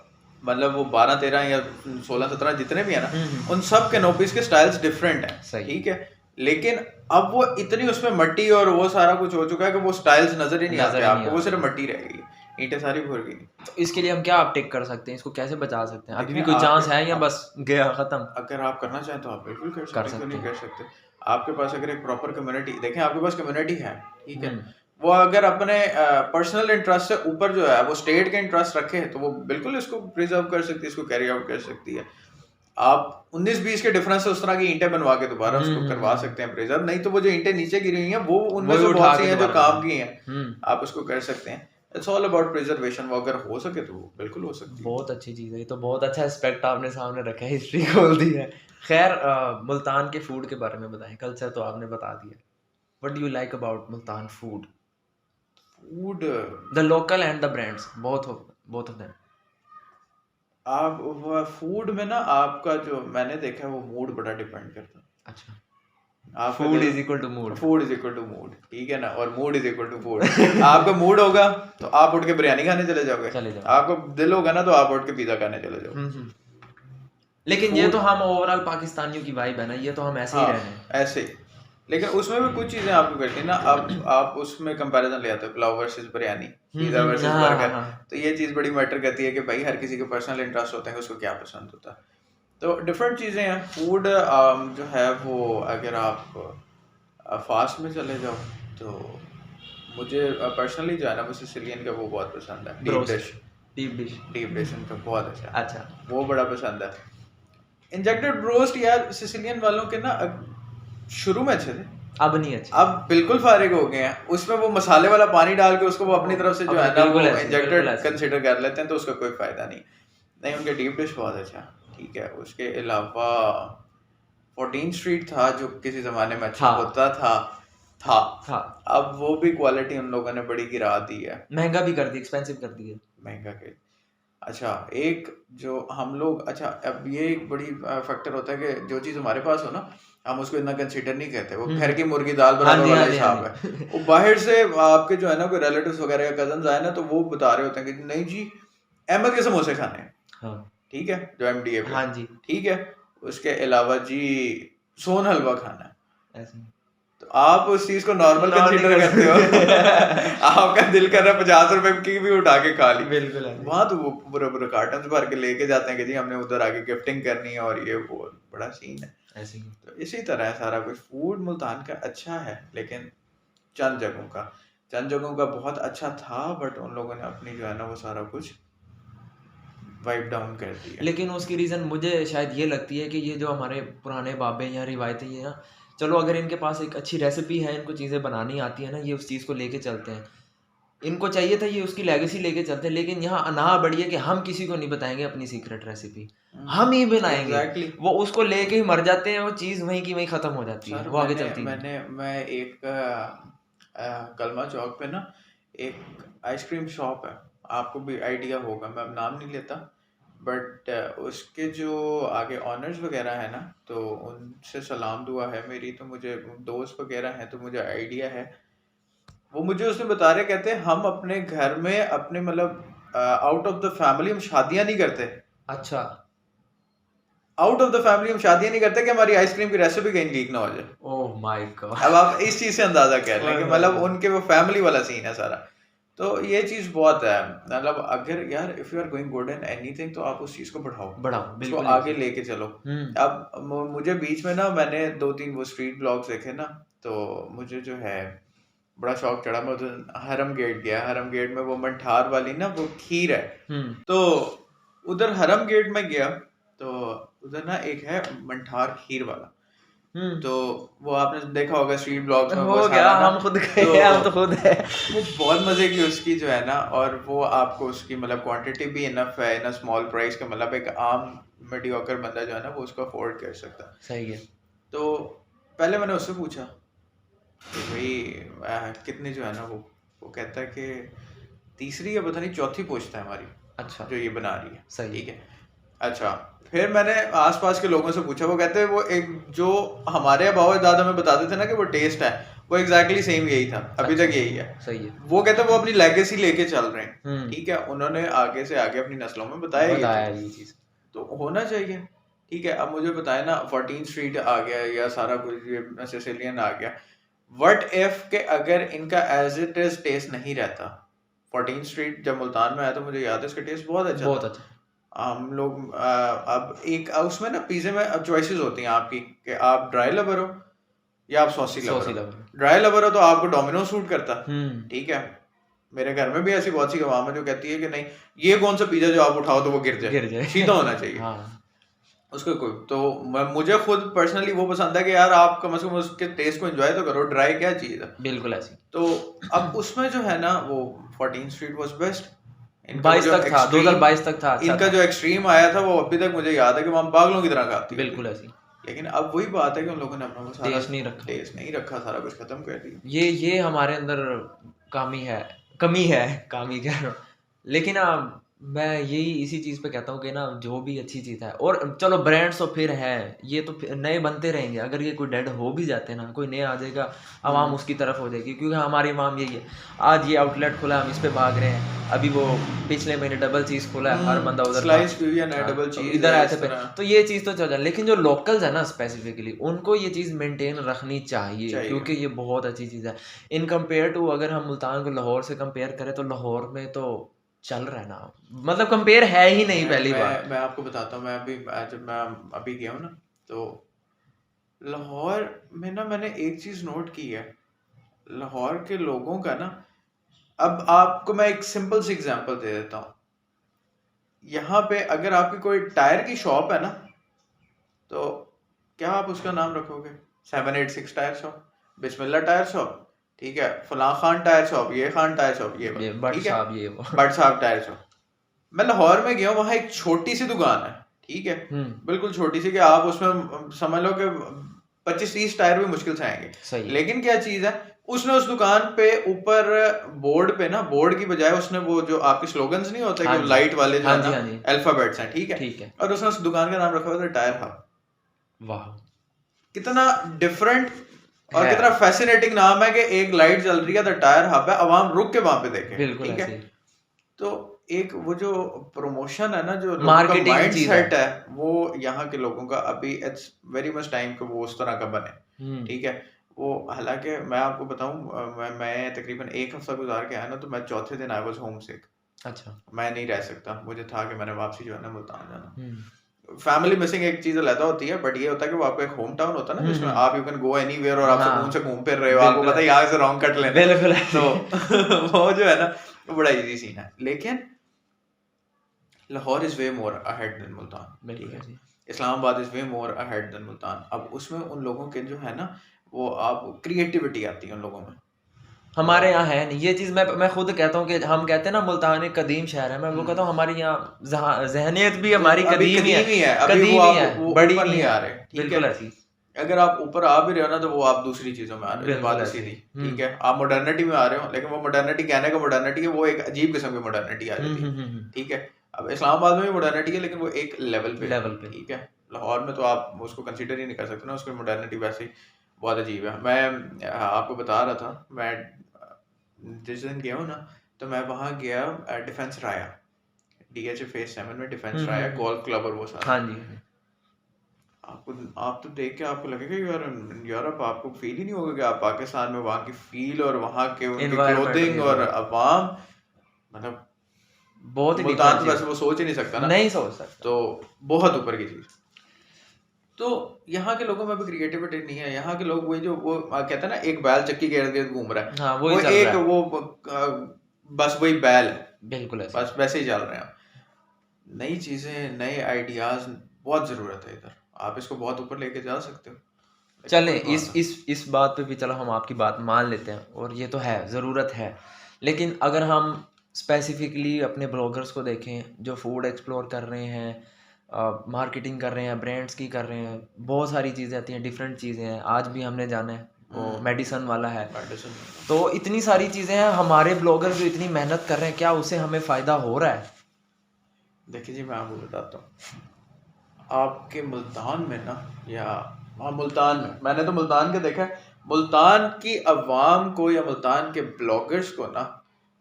मतलब वो 12-13 या 16-17 जितने भी है ना, हम्म। उन सब कैनोपीज के स्टाइल्स डिफरेंट हैं। सही। ठीक है, लेकिन अब वो इतनी उसमें मट्टी और वो सारा कुछ हो चुका है कि वो स्टाइल्स नजर ही नहीं नजर आते ही नहीं आपको, वो आते। सिर्फ मट्टी रह गई, ईंटें सारी भर गई। तो इसके लिए हम क्या अपटेक कर सकते हैं, इसको कैसे बचा सकते हैं? अभी भी देखिए, कोई आप चांस है या बस गया खत्म? अगर आप करना चाहें तो आप बिल्कुल कर कर सकते हैं, क्यों सकते नहीं हैं। कर सकते। आपके पास अगर एक प्रॉपर कम्युनिटी, देखें आपके पास कम्युनिटी है, ठीक है, हम्म। वो अगर अपने पर्सनल इंटरेस्ट से ऊपर जो है वो स्टेट के इंटरेस्ट रखे, तो वो बिल्कुल इसको प्रिजर्व कर सकती है, इसको कैरी आउट कर सकती है। आप 19-20 के डिफरेंस से उस तरह की ईंटें बनवा के दोबारा उसको करवा सकते हैं प्रिजर्व, नहीं तो वो जो ईंटें नीचे गिरी हुई हैं वो उनमें वही से उठा बहुत सी के हैं जो दोबारा काम बनाए। की हैं, आप उसको कर सकते हैं। इट्स ऑल अबाउट प्रिजर्वेशन, वो अगर हो सके तो वो बिल्कुल हो सकती है। बहुत अच्छी चीज़ है ये, तो बहुत अच्छा एस्पेक्ट आपने सामने रखा है, हिस्ट्री खोल दी है। खैर मुल्तान के फूड के बारे में बताएं, कल्चर तो आपने बता दिया। What do you like about Multan food? Food, the local and the brands, both of them. आप वो फूड में ना आपका जो मैंने देखा है वो मूड बड़ा डिपेंड करता है। अच्छा। आपका फूड दिल, is equal to mood. Food is equal to mood, ठीक है ना, और mood is equal to food. आपका मूड होगा तो आप उठ के बिरयानी खाने चले जाओगे, चले जाओ। आपका दिल होगा ना तो आप उठ के पिज्जा खाने चले जाओगे। लेकिन ये फूड, तो हम ओवरऑल पाकिस्तानियों की वाइब है ना, ये तो हम ऐसे ही हाँ रहने हैं। ऐसे ही। लेकिन उसमें भी कुछ चीजें आपको करती है ना, अब आप उसमें कंपैरिजन ले आते हो pulao versus biryani, pizza versus हाँ हाँ बर्गर, हाँ। तो ये चीज बड़ी मैटर करती है कि भाई हर किसी के पर्सनल इंटरेस्ट होते हैं कि उसको क्या पसंद होता है। तो डिफरेंट चीजें हैं। फूड जो है वो अगर आप फास्ट में चले जाओ तो मुझे पर्सनली जो है ना वो सिसिलियन का वो बहुत पसंद है, deep dish. Deep dish. Deep dish उनका बहुत अच्छा है, अच्छा। वो बड़ा पसंद है। इंजेक्टेड ब्रोस्ट यार सिसिलियन वालों के ना शुरू में अच्छे थे, अब नहीं अच्छे। अब बिल्कुल फारिग हो गए हैं। उसमें वो मसाले वाला पानी डाल के उसको वो अपनी तरफ से जो है ना वो इंजेक्टेड कंसीडर कर लेते हैं, तो उसका कोई फायदा नहीं। नहीं, उनके डीप डिश बहुत अच्छा, ठीक है। उसके अलावा 14 स्ट्रीट था जो किसी जमाने में अच्छा होता था। अब वो भी क्वालिटी उन लोगों ने बड़ी गिरा दी है, महंगा भी कर दी, एक्सपेंसिव कर दी है। महंगा के। अच्छा, एक जो हम लोग, अच्छा अब ये एक बड़ी फैक्टर होता है कि जो चीज़ हमारे पास हो ना हम उसको इतना कंसीडर नहीं करते, वो घर की मुर्गी दाल बराबर वाला हिसाब है। वो बाहर से आपके जो है ना कोई रिलेटिव्स वगैरह या कजन्स आए ना, तो वो बता रहे होते हैं कि नहीं जी अहमद के समोसे खाने हैं, हाँ ठीक है, जो MDA पे, हाँ जी, ठीक है। उसके अलावा जी सोन हलवा खाना है, ऐसे तो आप उस चीज को नॉर्मल कंसीडर करते हो। आपका दिल कर रहा है 50 रुपए की भी उठा के खा ली, बिल्कुल। वहां तो वो पूरा पूरा कार्टन भर के लेके जाते हैं कि जी हमने उधर आके गिफ्टिंग करनी है, और ये वो बड़ा सीन है। ऐसे ही। तो इसी तरह है सारा कुछ। फूड मुल्तान का अच्छा है, लेकिन चंद जगहों का बहुत अच्छा था, बट उन लोगों ने अपनी जो है ना वो सारा कुछ वाइप डाउन कर दिया। लेकिन उसकी रीज़न मुझे शायद ये लगती है कि ये जो हमारे पुराने बाबे या रिवायतें ये ना, चलो अगर इनके पास एक अच्छी रेसिपी है, इनको चीज़ें बनानी आती है ना, ये उस चीज़ को लेके चलते हैं। इनको चाहिए था ये उसकी लेगेसी लेके चलते हैं, लेकिन यहाँ अनाह बड़ी है कि हम किसी को नहीं बताएंगे अपनी सीक्रेट रेसिपी, हम ही बनाएंगे। Exactly. वो उसको लेके ही मर जाते हैं, वो चीज़ वहीं की वहीं ख़त्म हो जाती है, वो आगे चलती है। मैं एक कलमा चौक पे ना एक आइसक्रीम शॉप है, आपको भी आइडिया होगा, मैं अब नाम नहीं लेता, बट उसके जो आगे ऑनर्स वगैरह है ना, तो उनसे सलाम दुआ है मेरी, तो मुझे दोस्त वगैरह हैं तो मुझे आइडिया है। वो मुझे उसमें बता रहे, कहते हैं हम अपने घर में अपने मतलब आउट ऑफ द फैमिली हम शादियां नहीं करते। अच्छा। आउट ऑफ द फैमिली हम शादियां नहीं करते कि हमारी आइसक्रीम की रेसिपी कहीं लीक ना हो जाए। Oh my God. अब आप इस चीज से अंदाजा कर लें कि मतलब उनके वो फैमिली वाला सीन है सारा। तो ये चीज बहुत है, मतलब अगर यार if you are going good in anything तो आप उस चीज को बढ़ाओ, उसको बिल्कुल आगे लेके चलो। अब मुझे बीच में ना मैंने 2-3 वो स्ट्रीट ब्लॉग्स देखे ना, तो मुझे जो है बड़ा शौक चढ़ा। मैं उधर हरम गेट गया, हरम गेट में वो मंठार वाली ना वो खीर है, तो उधर हरम गेट में गया, तो उधर ना एक है मंठार खीर वाला, तो वो आपने देखा होगा स्ट्रीट ब्लॉग्स में, हो वो गया, सारा ना, हम खुद गए हैं, हम तो खुद है। वो बहुत मजे की उसकी जो है ना, और वो आपको उसकी मतलब क्वांटिटी भी इनफ है इन स्मॉल प्राइस के, मतलब एक आम मीडियोकर बंदा जो है ना वो उसको अफोर्ड कर सकता है। सही है। तो पहले मैंने उससे पूछा कि भाई कितनी जो है ना, वो कहता है कि तीसरी या पता नहीं चौथी पोस्ट है हमारी अच्छा, जो ये बना रही है। सही। ठीक है, अच्छा। फिर मैंने आसपास के लोगों से पूछा, वो कहते हैं वो एक जो हमारे बाबा दादा में बताते थे ना कि वो टेस्ट है, वो एग्जैक्टली सेम यही था, अभी अच्छा, तक यही है। सही है। वो कहते हैं वो अपनी लेगेसी लेके चल रहे हैं। हम्म, ठीक है, उन्होंने आगे से आगे अपनी नस्लों में बताया ये बताया चीज, ये चीज। तो होना चाहिए। ठीक है, अब मुझे बताया ना 14 स्ट्रीट आ गया या सारा कुछ ये सिसिलियन आ गया, व्हाट इफ के अगर इनका एज इट इज टेस्ट नहीं रहता। 14 स्ट्रीट जब मुल्तान में आया तो मुझे याद है इसका टेस्ट बहुत अच्छा बहुत था। अच्छा। हम लोग अब एक उसमें ना पिज्जे में अब चॉइसेस होती हैं आपकी कि आप ड्राई लवर हो या आप सॉसी लवर सॉसी हो। लवर। ड्राई लवर हो तो आपको डोमिनो सूट करता। हम्म, ठीक है, मेरे घर में भी ऐसी बहुत सी आवाम है जो कहती है कि नहीं, ये कौन सा पिज्जा जो आप उठाओ तो वो गिर गिर जाए, जाए। सीधा होना चाहिए हाँ, उसको। कोई तो मुझे खुद पर्सनली वो पसंद है कि यार आप कम से कम उसके टेस्ट को एंजॉय तो करो, ड्राई क्या चीज है। बिल्कुल ऐसी। तो अब उसमें जो है ना वो 14 स्ट्रीट वाज बेस्ट। इनका वो 22 जो तक था, एक्सट्रीम 2022 तक था, अच्छा इनका था। जो एक्सट्रीम आया था वो अभी तक मुझे याद है कि वहाँ पागलों की तरह खाती होती बिल्कुल थी। ऐसी। लेकिन अब वही बात है कि उन लोगों ने अपना वो सारा टेस्ट नहीं रखा। टेस्ट नहीं रखा, सारा कुछ खत्म कर दिया। ये हमारे अंदर कमी है, कमी कह रहा हूँ। लेकिन मैं यही इसी चीज़ पे कहता हूँ कि ना जो भी अच्छी चीज़ है, और चलो ब्रांड्स तो फिर है, ये तो फिर नए बनते रहेंगे। अगर ये कोई डेड हो भी जाते हैं ना, कोई नया आ जाएगा, आवाम उसकी तरफ हो जाएगी, क्योंकि हमारी आवाम यही है। आज ये आउटलेट खुला, हम इस पे भाग रहे हैं। अभी वो पिछले महीने डबल चीज़ खुला है, हर बंदा उधर स्लाइस पिज़्ज़ा है, हाँ, डबल चीज इधर है, आए इस थे पे, तरह तो ये चीज़ तो चल जाए। लेकिन जो लोकल्स है ना स्पेसिफिकली, उनको ये चीज़ मेंटेन रखनी चाहिए, चाहिए। क्योंकि ये बहुत अच्छी चीज़ है। इन कंपेयर टू अगर हम मुल्तान को लाहौर से कंपेयर करें, तो लाहौर में तो चल रहा है ना, मतलब कंपेयर है ही नहीं पहली बात। मैं आपको बताता हूँ, मैं अभी जब मैं अभी गया हूँ ना, तो लाहौर में ना मैंने एक चीज नोट की है, लाहौर के लोगों का ना, अब आपको मैं एक सिंपल सी एग्जांपल दे देता हूँ। यहाँ पे अगर आपकी कोई टायर की शॉप है ना, तो क्या आप उसका नाम रखोगे? 786 टायर शॉप, बिस्मिल्लाह टायर शॉप, ठीक है, फलां खान टायर शॉप, ये खान टायर शॉप, ये ये वाला, बट ठीक है, साहब ये वो। भट्ट साहब टायर शॉप। मैं लाहौर में गया हूँ, वहाँ एक छोटी सी दुकान है। ठीक है, बिल्कुल छोटी सी, कि आप उसमें समझ लो कि 25-30 टायर भी मुश्किल से आएंगे। सही है। लेकिन क्या चीज है, उसने उस दुकान पे ऊपर बोर्ड पे ना, बोर्ड की बजाय उसने वो जो आपके स्लोगन्स नहीं होते हाँ कि जी, लाइट वाले जो हाँ है जी, ना, हाँ जी, अल्फाबेट्स हैं। ठीक है, ठीक है। और उसने उस दुकान का नाम रखा हुआ था टायर हब। वाह, कितना डिफरेंट और है कितना फैसिनेटिंग नाम है कि एक लाइट जल रही है तो टायर हब है, अवाम रुक के वहां पे देखे। बिल्कुल ठीक है, ऐसे ही। तो एक वो जो प्रमोशन है ना, जो लोगों का मार्केटिंग माइंड चीज है। सेट है, वो यहाँ के लोगों का अभी इट्स वेरी मच टाइम कि वो उस तरह का बने। ठीक है, वो हालांकि मैं आपको बताऊं, मैं तकरीबन एक हफ्ता गुजार के आया ना, तो मैं चौथे दिन आई वाज होम सिक। अच्छा। मैं नहीं रह सकता, मुझे था कि मैंने वापसी जो है ना मुल्तान जाना। फैमिली मिसिंग एक चीज अलग होती है, बट ये होता है कि वो आपका एक होम टाउन होता है ना, जिसमें आप यू कैन गो एनीवेयर और आप सुकून से घूम फिर रहे हो, आपको पता है यहाँ से रॉन्ग कट लेना है। बिल्कुल तो वो जो है ना, वो बड़ा इजी सीन है। लेकिन Lahore is way more ahead than Multan. ठीक है, Islamabad is way more ahead than Multan. अब उसमें उन लोगों के जो है ना, वो आप क्रिएटिविटी आती है उन लोगों में। हमारे यहाँ है नहीं ये चीज़। मैं खुद कहता हूँ कि हम कहते हैं ना मुल्तान एक कदीम शहर है, मैं वो कहता हूँ हमारी यहाँ जहनियत भी हमारी कदीम ही है, अभी वो कदीम ही आप है, वो बड़ी ऊपर नहीं नहीं आ है। रहे। ठीक बिल्कुल है, ऐसी। अगर आप ऊपर आ भी रहे हो ना, तो वो आप दूसरी चीजों में आ रहे हो, बिल्कुल बात ऐसी। सीधी। ठीक है, आप मॉडर्निटी में आ रहे हो, लेकिन वो मॉडर्निटी कहने का मॉडर्निटी है, वो एक अजीब किस्म की मॉडर्निटी आ जाती है। ठीक है, अब इस्लामाबाद में भी मॉडर्निटी है, लेकिन वो एक लेवल पे। ठीक है, लाहौर में तो आप उसको कंसीडर ही नहीं कर सकते ना, उसकी मॉडर्निटी वैसे ही बहुत अजीब है। मैं आपको बता रहा था, मैं जिस दिन गया हूँ ना, तो मैं वहाँ गया डिफेंस राया, DH फेज 7 में डिफेंस राया, गोल्फ क्लब और वो सारा। हाँ जी। आप तो देख के आपको लगेगा यार यूरोप, आपको फील ही नहीं होगा कि आप पाकिस्तान में। वहाँ की फील और वहाँ के उनकी क्लोथिंग और अवाम, मतलब बहुत ही मुल्तान तो वैसे वो सोच ही नहीं सकता ना, नहीं सोच सकता, तो बहुत ऊपर की चीज। तो यहाँ के लोगों में भी क्रिएटिविटी नहीं है। यहाँ के लोग वही जो वो कहते हैं ना, एक बैल चक्की के इर्द गिर्द घूम रहा है, हाँ, वो एक वो बस वही बैल है, बिल्कुल ऐसे। बस वैसे ही चल रहे हैं। नई चीजें, नए आइडियाज बहुत जरूरत है इधर, आप इसको बहुत ऊपर लेके जा सकते हो। चलें इस बात पे भी चलो हम आपकी बात मान लेते हैं, और ये तो है, ज़रूरत है। लेकिन अगर हम स्पेसिफिकली अपने ब्लॉगर्स को देखें जो फूड एक्सप्लोर कर रहे हैं, मार्केटिंग कर रहे हैं, ब्रांड्स की कर रहे हैं, बहुत सारी चीज़ें आती हैं, डिफरेंट चीज़ें हैं। आज भी हमने जाना है वो मेडिसन वाला है, तो इतनी सारी चीज़ें हैं। हमारे ब्लॉगर जो इतनी मेहनत कर रहे हैं, क्या उससे हमें फ़ायदा हो रहा है? देखिए जी, मैं आपको बताता हूँ, आपके मुल्तान में ना, या हाँ मुल्तान में, मैंने तो मुल्तान का देखा है, मुल्तान की अवाम को या मुल्तान के ब्लॉगर्स को ना,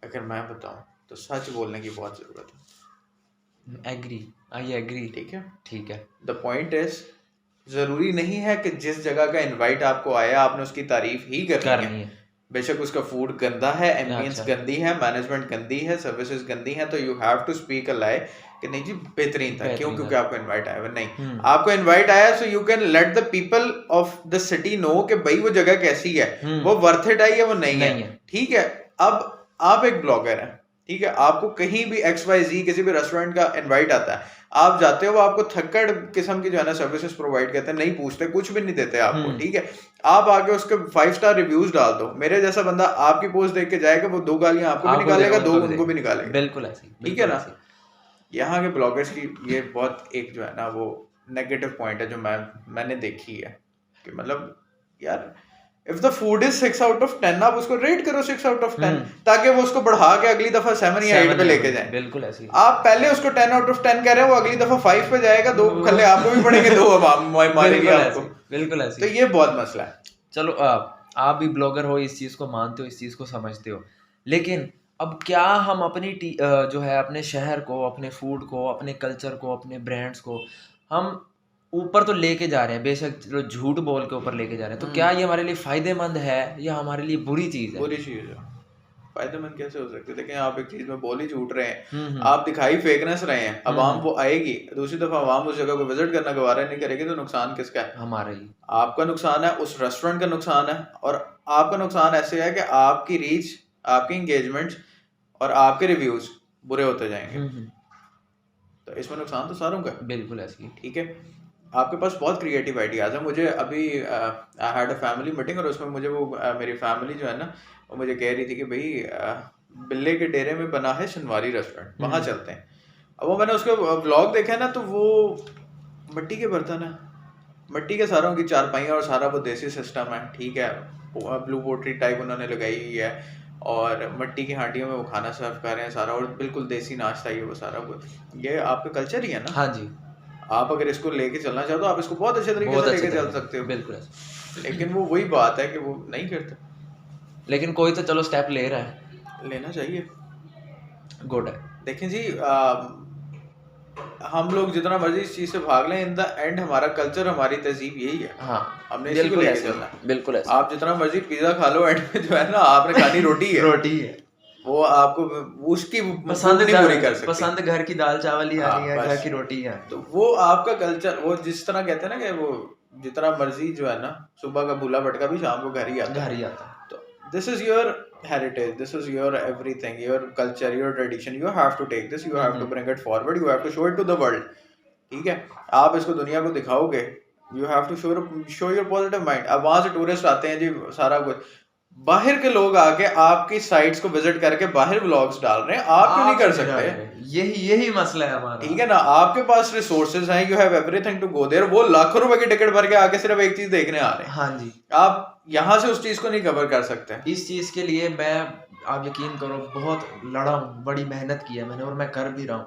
अगर मैं बताऊँ तो सच बोलने की बहुत ज़रूरत है। Agree, I agree. ठीक है, ठीक है। द पॉइंट इज, ज़रूरी नहीं है कि जिस जगह का इनवाइट आपको आया आपने उसकी तारीफ ही करनी है। बेशक उसका फूड गंदा है, एम्बियंस अच्छा। गंदी है, मैनेजमेंट गंदी है, सर्विसेज गंदी है, तो you have to speak a lie कि नहीं जी बेहतरीन था। क्यों? क्योंकि आपको इनवाइट आया हुआ नहीं, आपको इनवाइट आया so you can let the people of the city know कि भाई वो जगह कैसी है, वो वर्थ इट है या वो नहीं है। ठीक है, अब आप एक ब्लॉगर हैं, ठीक है, आपको कहीं भी XYZ किसी भी रेस्टोरेंट का इनवाइट आता है, आप जाते हो, वो आपको थक्कड़ किस्म की जो है ना सर्विसेज प्रोवाइड करते हैं, नहीं पूछते, कुछ भी नहीं देते आपको। ठीक है, आप आके उसके 5 स्टार रिव्यूज डाल दो, मेरे जैसा बंदा आपकी पोस्ट देख के जाएगा, वो 2 गालियां आपको भी निकालेगा, 2 उनको भी निकालेगा। बिल्कुल ऐसे ही, ठीक है ना। यहाँ के ब्लॉगर्स की ये बहुत एक जो है ना वो नेगेटिव पॉइंट है जो मैंने देखी है कि मतलब यार, if the food is 6 out of 10, आप उसको रेट करो 6 आउट ऑफ 10, ताकि वो उसको बढ़ा के अगली दफा 7 या 8 पे लेके जाए। बिल्कुल ऐसे ही। आप पहले उसको 10 आउट ऑफ 10 कह रहे हो, वो अगली दफा 5 पे जाएगा, 2 खल्ले आपको भी पड़ेंगे, 2 अब मारेंगे आपको। बिल्कुल ऐसे। तो ये बहुत मसला है। चलो आप भी ब्लॉगर हो, इस चीज़ को मानते हो, इस चीज़ को समझते हो, लेकिन अब क्या हम अपनी जो है अपने शहर को, अपने फूड को, अपने कल्चर को, अपने ब्रांड्स को हम ऊपर तो लेके जा रहे हैं, बेशक चलो झूठ बोल के ऊपर लेके जा रहे हैं, तो क्या ये हमारे लिए फ़ायदेमंद है या हमारे लिए बुरी चीज़ है? बुरी चीज़ है। फायदेमंद कैसे हो सकते? देखें, आप एक चीज में बोल ही झूठ रहे हैं, आप दिखाई फेकनेस रहे हैं, अवाम वो आएगी, दूसरी दफा अवाम उस जगह को विजिट करना गवारा नहीं करेगी, तो नुकसान किसका है? हमारा ही। आपका नुकसान है, उस रेस्टोरेंट का नुकसान है, और आपका नुकसान ऐसे है कि आपकी रीच, आपकी इंगेजमेंट और आपके रिव्यूज बुरे होते जाएंगे। तो इसमें नुकसान तो सारों का है। बिल्कुल ऐसे ही। ठीक है, आपके पास बहुत क्रिएटिव आइडियाज़ हैं। मुझे अभी I had a family meeting, और उसमें मुझे वो मेरी फैमिली जो है ना, वो मुझे कह रही थी कि भाई बिल्ले के डेरे में बना है शनवारी रेस्टोरेंट, वहाँ चलते हैं। अब वो मैंने उसके व्लॉग देखा ना, तो वो मिट्टी के बर्तन है, मिट्टी के सारों की चारपाइयाँ, और सारा वो देसी सिस्टम है। ठीक है, ब्लू पोट्री टाइप उन्होंने लगाई हुई है, और मिट्टी की हांडियों में वो खाना सर्व कर रहे हैं सारा, और बिल्कुल देसी नाश्ता ही है वो सारा कुछ। ये आपका कल्चर ही है ना। हाँ जी। आप अगर इसको लेके चलना चाहो तो आप इसको बहुत अच्छे तरीके से लेके चल सकते हो। बिल्कुल। लेकिन वो वही बात है कि वो नहीं करते। लेकिन कोई तो चलो स्टेप ले रहा है, लेना चाहिए, गुड है। देखें जी, हम लोग जितना मर्जी इस चीज से भाग लें, इन द एंड हमारा कल्चर, हमारी तहजीब यही है। हाँ, हमने इसी को लेके चलना है। बिल्कुल ऐसे। आप जितना मर्जी पिज्जा खा लो, एंड में जो है ना, आपने खानी रोटी है। रोटी है, वो आपको उसकी पसंद नहीं पूरी कर सकती। पसंद घर की दाल चावल ही आनी है, घर की रोटी है। तो वो आपका कल्चर, वो जिस तरह कहते हैं ना कि वो जितना मर्जी जो है ना, सुबह का भूला भटका भी शाम को घर ही आता है। तो this is your heritage, this is your everything, your culture, your tradition, you have to take this, you have to bring it forward, you have to show it to the world. ठीक है, आप इसको दुनिया को दिखाओगे, you have to show your positive mind। अब वहां से टूरिस्ट आते हैं जी, सारा कुछ बाहर के लोग आके आपकी साइट्स को विजिट करके बाहर व्लॉग्स डाल रहे हैं, आप क्यों नहीं कर सकते? यही मसला है हमारा। ठीक है ना, आपके पास रिसोर्सेज हैं, you have everything to go there, वो लाखों रुपए की टिकट भर के आके सिर्फ एक चीज देखने आ रहे हैं। हाँ जी, आप यहाँ से उस चीज को नहीं कवर कर सकते। इस चीज के लिए मैं, आप यकीन करो, बहुत लड़ा हूँ, बड़ी मेहनत की है मैंने, और मैं कर भी रहा हूँ।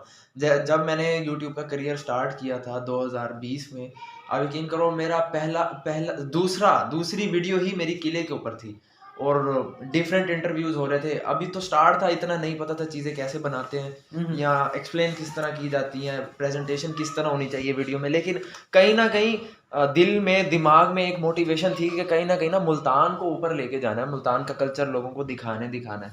जब मैंने यूट्यूब का करियर स्टार्ट किया था 2020 में, आप यकीन करो, मेरा दूसरी वीडियो ही मेरी किले के ऊपर थी, और डिफरेंट इंटरव्यूज हो रहे थे। अभी तो स्टार्ट था, इतना नहीं पता था चीज़ें कैसे बनाते हैं या एक्सप्लेन किस तरह की जाती हैं, प्रेजेंटेशन किस तरह होनी चाहिए वीडियो में। लेकिन कहीं ना कहीं दिल में, दिमाग में एक मोटिवेशन थी कि कहीं ना मुल्तान को ऊपर लेके जाना है, मुल्तान का कल्चर लोगों को दिखाना है।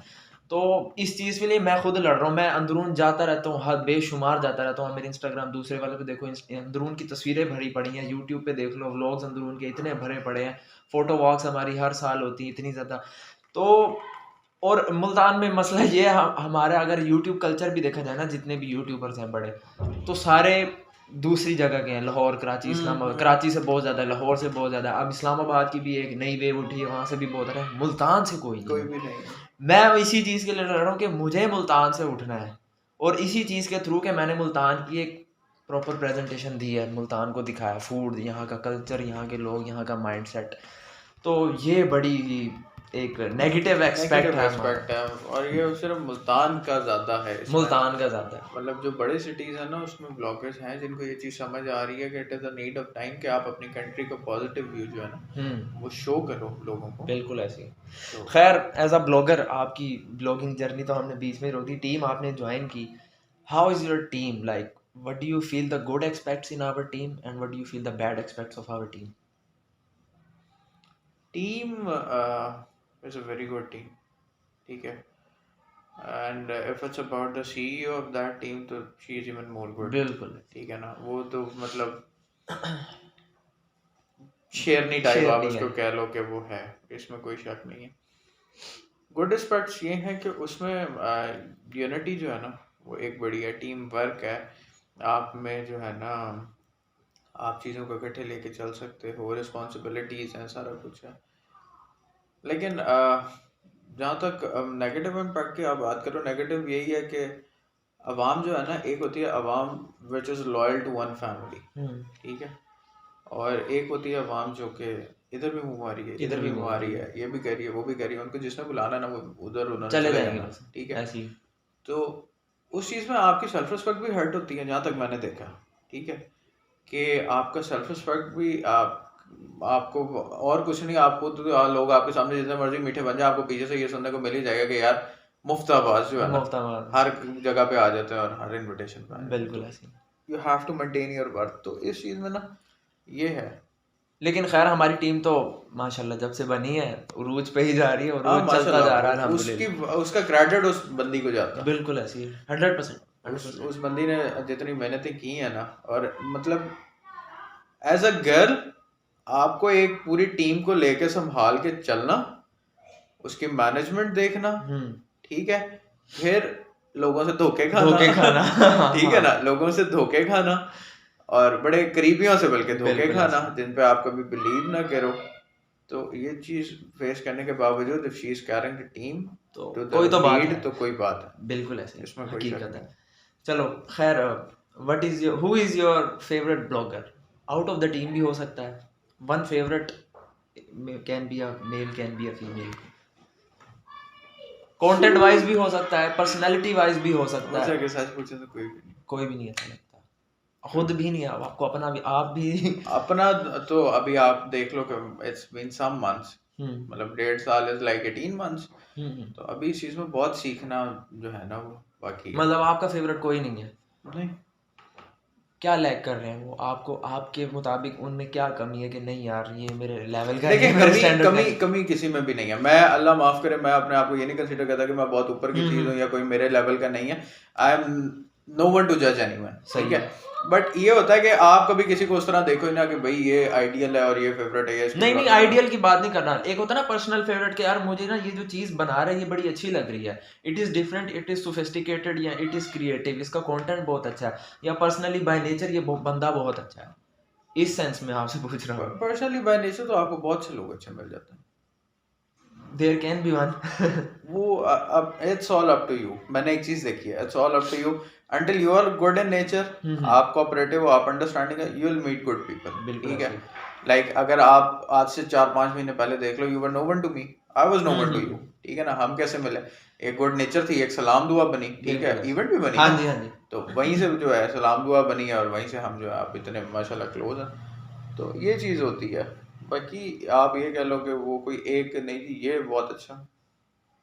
तो इस चीज़ के लिए मैं खुद लड़ रहा हूँ। मैं अंदरून जाता रहता हूँ, हद बेशुमार जाता रहता हूँ। मेरे इंस्टाग्राम दूसरे वाले पे देखो, अंदरून की तस्वीरें भरी पड़ी हैं, यूट्यूब पे देख लो, व्लॉग्स अंदरून के इतने भरे पड़े हैं, फ़ोटो वॉक्स हमारी हर साल होती है इतनी ज़्यादा। तो और मुल्तान में मसला ये है, हमारा अगर यूट्यूब कल्चर भी देखा जाए ना, जितने भी यूट्यूबर्स हैं बड़े, तो सारे दूसरी जगह के हैं, लाहौर, कराची, इस्लामाबाद। कराची से बहुत ज़्यादा, लाहौर से बहुत ज़्यादा, अब इस्लामाबाद की भी एक नई वेव उठी है, वहाँ से भी बहुत रहा है। मुल्तान से कोई कोई नहीं। भी नहीं है। मैं इसी चीज़ के लिए लड़ रहा हूँ कि मुझे मुल्तान से उठना है, और इसी चीज़ के थ्रू कि मैंने मुल्तान की एक प्रॉपर प्रेजेंटेशन दी है, मुल्तान को दिखाया, फूड, यहाँ का कल्चर, यहाँ के लोग, यहाँ का माइंडसेट। तो ये बड़ी एक नेगेटिव एक्सपेक्ट है हमारा। एस्पेक्ट है, और ये सिर्फ मुल्तान का ज़्यादा है इसमें। मुल्तान का ज़्यादा है। मतलब जो बड़े सिटीज़ हैं ना, उसमें ब्लॉगर्स हैं जिनको ये चीज़ समझ आ रही है कि it is a need of time कि आप अपनी कंट्री का पॉजिटिव व्यू जो है ना वो शो करो लोगों को। बिल्कुल ऐसी। तो खैर, एज अ ब्लॉगर आपकी ब्लॉगिंग जर्नी तो हमने बीच में रोक दी, टीम आपने ज्वाइन की। How is your team like? What do you feel the good aspects in our team and what do you feel the bad aspects of our team? Team is a very good team, ठीक है। And if it's about the CEO of that team, तो she is even more good. बिल्कुल। ठीक है ना, वो तो मतलब शेरनी टाइप शेरनी आप उसको है। कह लो कि वो है, इसमें कोई शक नहीं है। गुड एस्पेक्ट्स ये हैं कि उसमें यूनिटी जो है ना वो एक बड़ी है, टीम वर्क है, आप में जो है ना आप चीज़ों को इकट्ठे लेके चल सकते हो, रिस्पॉन्सिबिलिटीज़ हैं, सारा कुछ है। लेकिन जहाँ तक नेगेटिव इम्पैक्ट की आप बात करो, नेगेटिव यही है कि अवाम जो है ना, एक होती है अवाम which is loyal to one family, ठीक है, और एक होती है अवाम जो कि इधर भी मुँह मारी है, इधर भी मुँह मारी है, ये भी कर रही है, वो भी कर रही है, उनको जिसने बुलाना ना वो उधर उन्होंने चले चले जाएंगे जाना, बस, ठीक है। ऐसी। तो उस चीज़ में आपकी सेल्फ रिस्पेक्ट भी हर्ट होती है, जहाँ तक मैंने देखा, ठीक है, कि आपका सेल्फ रिस्पेक्ट भी आपको और कुछ नहीं, आपको तो लोग आपके सामने जितने मर्जी मीठे बन जाए, आपको पीछे से ये सुनने को मिल ही जाएगा कि यार मुफ्त आवाज जो है ना मुफ्ताबाद। हर जगह पे आ जाते हैं और हर इनविटेशन पे आ जाते हैं। बिल्कुल ऐसी। You have to maintain your worth. तो इस चीज़ में ना ये है। लेकिन खैर हमारी टीम तो माशाल्लाह जब से बनी है उरूज पे ही जा रही है, हाँ उरूज चलता जा माशाल्लाह, रहा है अल्हम्दुलिल्लाह। उसकी उसका क्रेडिट उस बंदी को जाता है। बिल्कुल ऐसी है, 100%। उस बंदी ने जितनी मेहनतें की है ना, और मतलब एज अ गर्ल आपको एक पूरी टीम को लेके संभाल के चलना, उसकी मैनेजमेंट देखना, ठीक है, फिर लोगों से धोखे खाना ठीक है ना, लोगों से धोखे खाना, और बड़े करीबियों से बल्कि धोखे बिल्कुल खाना ऐसे। जिन पे आप कभी बिलीव ना करो। तो ये चीज फेस करने के बावजूद if she is carrying the team तो टू कोई तो द बात लीड, है। तो कोई बात है, बिल्कुल ऐसे, इसमें कोई शक हकीकत नहीं। है। चलो खैर, what is your, who is your favourite blogger out of the team? भी हो सकता है one favourite, can be a male, can be a female, content wise भी हो सकता है, पर्सनालिटी वाइज भी हो सकता मुझसे है। अगर सच पूछे तो कोई भी नहीं। कोई भी नहीं अच्छा लगता, खुद भी नहीं, अब आपको अपना भी, आप भी अपना तो अभी आप देख लो कि इट्स बीन सम मंथ्स, मतलब 1.5 साल इज लाइक 18 मंथ्स। तो अभी इस चीज में बहुत सीखना जो है ना वो बाकी है। मतलब आपका फेवरेट कोई नहीं है? नहीं, क्या लैग कर रहे हैं वो आपको, आपके मुताबिक उनमें क्या कमी है कि नहीं यार ये मेरे लेवल का देखिए, नहीं, मेरे कमी स्टैंडर्ड कमी नहीं? कमी किसी में भी नहीं है। मैं अल्लाह माफ करे, मैं अपने आप को ये नहीं कंसीडर करता कि मैं बहुत ऊपर की चीज हूँ या कोई मेरे लेवल का नहीं है। I am no one to जज एनीवन, ठीक है। बट ये होता है कि आप कभी किसी को उस तरह देखो ही ना कि भाई ये आइडियल है और ये फेवरेट है, ये नहीं, आइडियल की बात नहीं करना। एक होता है ना पर्सनल फेवरेट के, यार मुझे ना ये जो चीज बना रहा है ये बड़ी अच्छी लग रही है, it is different, it is sophisticated, या इट इज क्रिएटिव, इसका कंटेंट बहुत अच्छा है, या पर्सनली बाय नेचर ये बंदा बहुत अच्छा है। इस सेंस में आपसे पूछ रहा हूँ। पर्सनली बाय नेचर तो आपको बहुत से लोग अच्छे मिल जाते हैं। There can be one. वो अब it's all up to you. मैंने एक चीज देखी है, it's all up to you until you are good in nature, आप कोऑपरेटिव, आप अंडरस्टैंडिंग है, you will meet good people, ठीक है। लाइक अगर आप आज से 4-5 महीने पहले देख लो, you were no one to me, I was no one to you, ठीक है ना। हम कैसे मिले? एक गुड नेचर थी, एक सलाम दुआ बनी, ठीक है, इवेंट भी बनी, हाँ जी हाँ जी। तो वहीं से जो है सलाम दुआ बनी है और वहीं से हम जो है आप इतने माशाल्लाह क्लोज हैं। तो ये चीज होती है। बाकी आप ये कह लो कि वो कोई एक नहीं थी, ये बहुत अच्छा,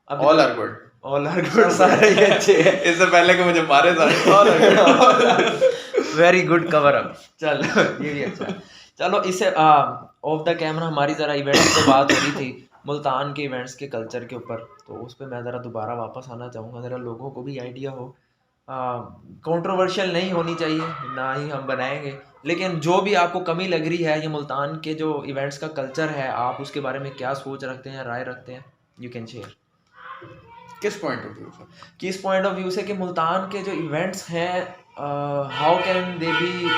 all are good, all are good, सारे ही अच्छे हैं। इससे पहले कि मुझे मारे सारे all are good. Very good cover up. चलो ये भी अच्छा। चलो इससे ऑफ द कैमरा हमारी ज़रा इवेंट्स पे बात हो रही थी, मुल्तान के इवेंट्स के कल्चर के ऊपर, तो उस पर मैं ज़रा दोबारा वापस आना चाहूँगा, ज़रा लोगों को भी आइडिया हो। कंट्रोवर्शियल नहीं होनी चाहिए, ना ही हम बनाएंगे, लेकिन जो भी आपको कमी लग रही है ये मुल्तान के जो इवेंट्स का कल्चर है, आप उसके बारे में क्या सोच रखते हैं, राय रखते हैं, यू कैन शेयर। किस पॉइंट ऑफ व्यू से? किस पॉइंट ऑफ व्यू से कि मुल्तान के जो इवेंट्स हैं, हाउ कैन दे बी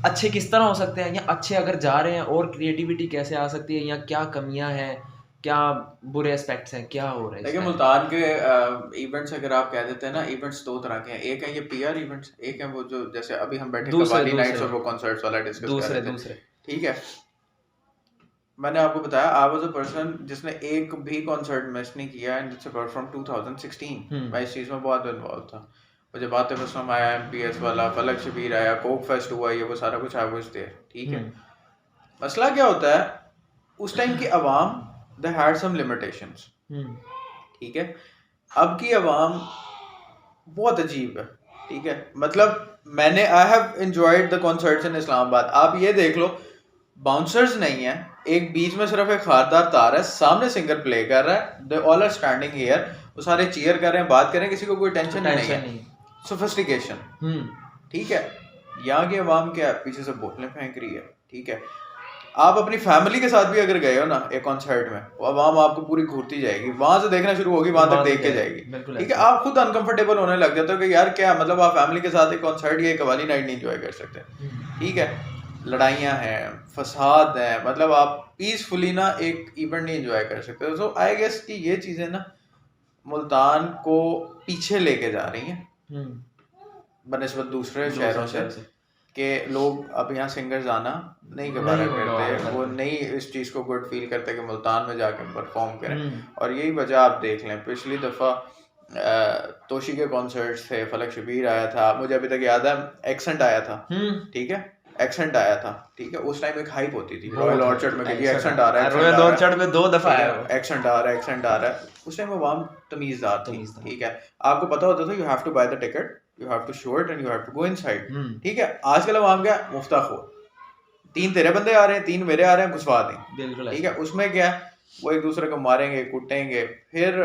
अच्छे किस तरह हो सकते हैं, या अच्छे अगर जा रहे हैं और क्रिएटिविटी कैसे आ सकती है, या क्या कमियां हैं, क्या बुरे एस्पेक्ट्स हैं, क्या हो रहा है देखिए इसका? मुल्तान के इवेंट्स अगर आप कह देते हैं ना, इवेंट्स दो तरह के हैं। एक है ये पीआर इवेंट्स, एक है वो जो जैसे अभी हम बैठे दूसरे कवाली नाइट्स दूसरे और वो कॉन्सर्ट्स वाला डिस्कस कर दूसरे रहे थे। दूसरे ठीक है, मैंने आपको बताया आई वाज अ पर्सन जिसने एक भी कॉन्सर्ट मिस नहीं किया एंड इट्स अबाउट फ्रॉम 2016। मैं इस चीज़ में बहुत इन्वॉल्व था। और जब आतिफ असलम आया, एमपीएस वाला, फलक शबीर आया, कोक फेस्ट हुआ, ये वो सारा कुछ आई वाज देयर। ठीक है, हम्म मसला क्या होता है, उस टाइम की आवाम दे हैड सम लिमिटेशंस। हम्म ठीक है, अब की आवाम बहुत अजीब है। ठीक है, मतलब मैंने I have enjoyed the concerts in Islamabad. आप ये देख लो, बाउंसर्स नहीं है, एक बीच में सिर्फ एक खारदार तार है, सामने सिंगर प्ले कर रहा है, they all are standing here, वो सारे चीयर कर रहे हैं, बात कर रहे हैं, किसी को कोई टेंशन ही नहीं टेंशन है। नहीं। सोफिस्टिकेशन। हम्म ठीक है, यहाँ की आवाम क्या है, पीछे से बोतलें फेंक रही है। ठीक है, आप अपनी फैमिली के साथ भी अगर गए हो ना एक कॉन्सर्ट में, वो आवाम आपको पूरी घूरती जाएगी, वहां से देखना शुरू होगी, वहां तक देख के जाएगी। बिल्कुल ठीक है, ऐसे। आप खुद अनकंफर्टेबल होने लग जाते हो कि यार क्या मतलब आप फैमिली के साथ एक कॉन्सर्ट या एक कवाली नाइट नहीं एंजॉय कर सकते। ठीक है, लड़ाइयाँ हैं, फसाद हैं, मतलब आप पीसफुली ना एक इवेंट नहीं एंजॉय कर सकते। सो आई गेस कि ये चीज़ें ना मुल्तान को पीछे लेके जा रही हैं बनिस्बत दूसरे शहरों से, कि लोग अब यहाँ सिंगर्स आना नहीं गवारा करते, वो नहीं इस चीज़ को गुड फील करते कि मुल्तान में जाके परफॉर्म करें। और यही वजह आप देख लें, पिछली दफ़ा तोशी के कॉन्सर्ट्स थे, फलक शबीर आया था, मुझे अभी तक याद है, एक्सेंट आया था। ठीक है, एक्सेंट आया था। ठीक है, उस टाइम एक हाइप होती थी रॉयल ऑर्चर्ड में कि एक्सेंट आ रहा है, रॉयल ऑर्चर्ड में 2 दफा आया, एक्सेंट आ रहा है, एक्सेंट आ रहा है। उस टाइम आवाम तमीज़दार थी। ठीक है, आपको पता होता था you have to buy the ticket, you have to show it and you have to go inside. ठीक है, आजकल आवाम क्या, मुफ्ताखोर, 3 तेरे बंदे आ रहे हैं, 3 मेरे आ रहे हैं, घुसवा दें। ठीक है, उसमें क्या है, वो एक दूसरे को मारेंगे, कुटेंगे, फिर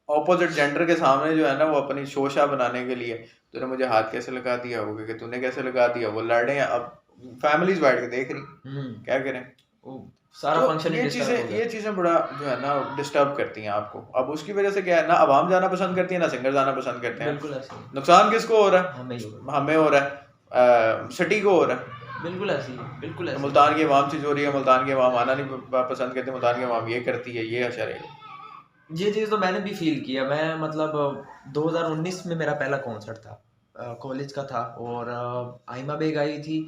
ऑपोजिट जेंडर के सामने जो है ना, वो अपनी शोशा बनाने के लिए, तूने मुझे हाथ कैसे लगा दिया, वो कि तूने कैसे लगा दिया, वो लड़ रहे हैं। अब फैमिलीज बैठ के देख रही, क्या करें, सारा फंक्शन ये चीजें बड़ा जो है ना डिस्टर्ब करती हैं आपको। अब उसकी वजह से क्या है ना, आवाम जाना पसंद करती है ना सिंगर जाना पसंद करते हैं। नुकसान किसको हो रहा है, हमें हो रहा है, सिटी को हो रहा है। बिल्कुल ऐसी, बिल्कुल ऐसी। मुल्तान की आवाम चीज हो रही है, मुल्तान की आवाम आना नहीं पसंद करती, मुल्तान की आवाम ये करती है, ये अशर है। ये चीज़ तो मैंने भी फील किया। मैं मतलब 2019 में मेरा पहला कॉन्सर्ट था, कॉलेज का था, और आइमा बेग आई थी,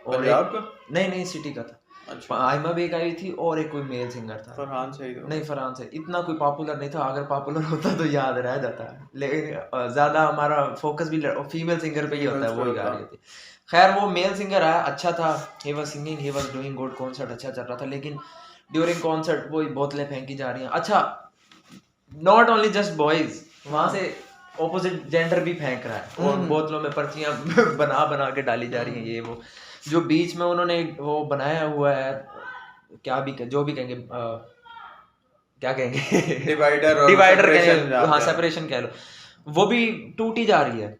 और पंजाब का नहीं सिटी का था। अच्छा। आइमा बेग आई थी और एक कोई मेल सिंगर था, फरहान सईद। नहीं फरहान से इतना कोई पॉपुलर नहीं था, अगर पॉपुलर होता तो याद रह जाता है, लेकिन ज़्यादा हमारा फोकस भी फीमेल सिंगर पे ही होता है, वही गा रही थी। खैर वो मेल सिंगर आया, अच्छा था, he was singing, he was doing good, concert अच्छा चल रहा था। लेकिन ड्यूरिंग कॉन्सर्ट वो बोतलें फेंकी जा रही हैं। अच्छा, नॉट ओनली जस्ट बॉयज, वहां से ऑपोजिट जेंडर भी फेंक रहा है, और बोतलों में पर्चियां बना बना के डाली जा रही हैं। ये वो जो बीच में उन्होंने वो बनाया हुआ है, क्या भी जो भी कहेंगे, क्या कहेंगे, डिवाइडर कहेंगे, हाँ सेपरेशन कह लो, वो भी टूटी जा रही है।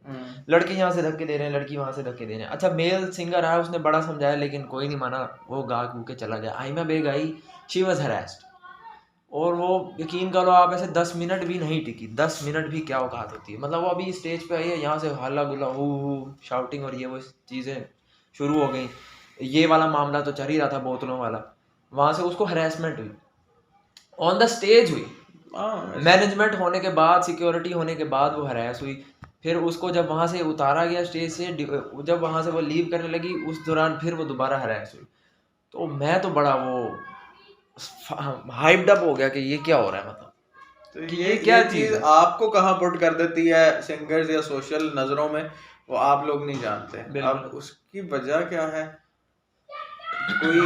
लड़के यहाँ से धक्के दे रहे हैं, लड़की वहां से धक्के दे रहे हैं। अच्छा, मेल सिंगर आया, उसने बड़ा समझाया, लेकिन कोई नहीं माना, वो गा गू के चला गया। आइमा बेग आई, शी वाज हरास्ड, और वो यकीन करो आप, ऐसे 10 मिनट भी नहीं टिकी। 10 मिनट भी क्या औकात होती है, मतलब वो अभी स्टेज पे आई है, यहाँ से हल्ला गुल्ला हु शाउटिंग और ये वो चीज़ें शुरू हो गई। ये वाला मामला तो चल ही रहा था, बोतलों वाला, वहाँ से उसको हरेसमेंट हुई, ऑन द स्टेज हुई, मैनेजमेंट होने के बाद, सिक्योरिटी होने के बाद वो हरास हुई। फिर उसको जब वहाँ से उतारा गया स्टेज से, जब वहाँ से वो लीव करने लगी, उस दौरान फिर वो दोबारा हरास हुई। तो मैं तो बड़ा वो हाइप्ड अप हो गया कि ये क्या हो रहा है, मतलब तो ये क्या चीज आपको कहाँ पुट कर देती है सिंगर्स या सोशल नजरों में, वो आप लोग नहीं जानते। अब उसकी वजह क्या है, कोई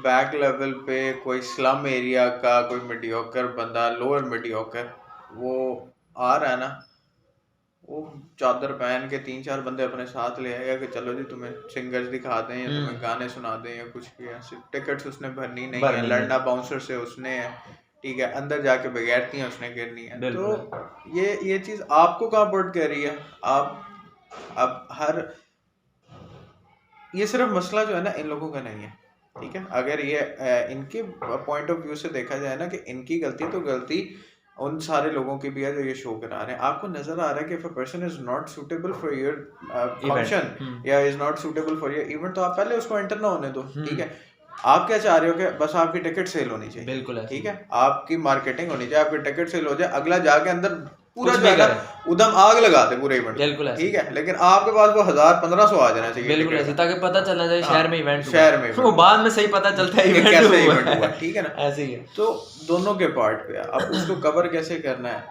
बैक लेवल पे, कोई स्लम एरिया का कोई मीडियोकर बंदा, लोअर मीडियोकर, वो आ रहा है ना, वो चादर पहन के 3-4 बंदे अपने साथ ले आएगा कि चलो जी तुम्हें सिंगर्स दिखा दें या तुम्हें गाने सुना दें या कुछ भी ऐसे। टिकट्स उसने भरनी नहीं है, लड़ना बाउंसर से उसने है। ठीक है, अंदर जाके बगैरतियाँ उसने गिरनी है। तो ये चीज़ आपको कहाँ पुट कर रही है। आप अब हर ये सिर्फ मसला जो है ना इन लोगों का नहीं है। ठीक है, अगर ये इनके पॉइंट ऑफ व्यू से देखा जाए ना कि इनकी गलती तो गलती उन सारे लोगों की भी है जो ये शो करा रहे हैं। आपको नजर आ रहा है कि if a person is not suitable for your function या is not suitable for your event, तो आप पहले उसको एंटर ना होने दो, ठीक है। आप क्या चाह रहे हो कि बस आपकी टिकट सेल होनी चाहिए, बिल्कुल ऐसे ठीक है, आपकी मार्केटिंग होनी चाहिए, आपकी टिकट सेल हो जाए, अगला जाके अंदर पूरा कुछ जो भी है ना करे। उदम आग लगाते पूरे इवेंट, बिल्कुल ऐसे। ठीक है। लेकिन आपके पास वो 1000-1500 आ जाना चाहिए बिल्कुल ticket ऐसे, में। ताकि पता चलना चाहिए शहर में इवेंट शहर में वो बाद में सही पता चलता है कि इवेंट कैसे हुआ इवेंट हुआ, है। ठीक है ना। ऐसे ही है। तो दोनों के पार्ट पे है, अब उसको कवर कैसे करना है,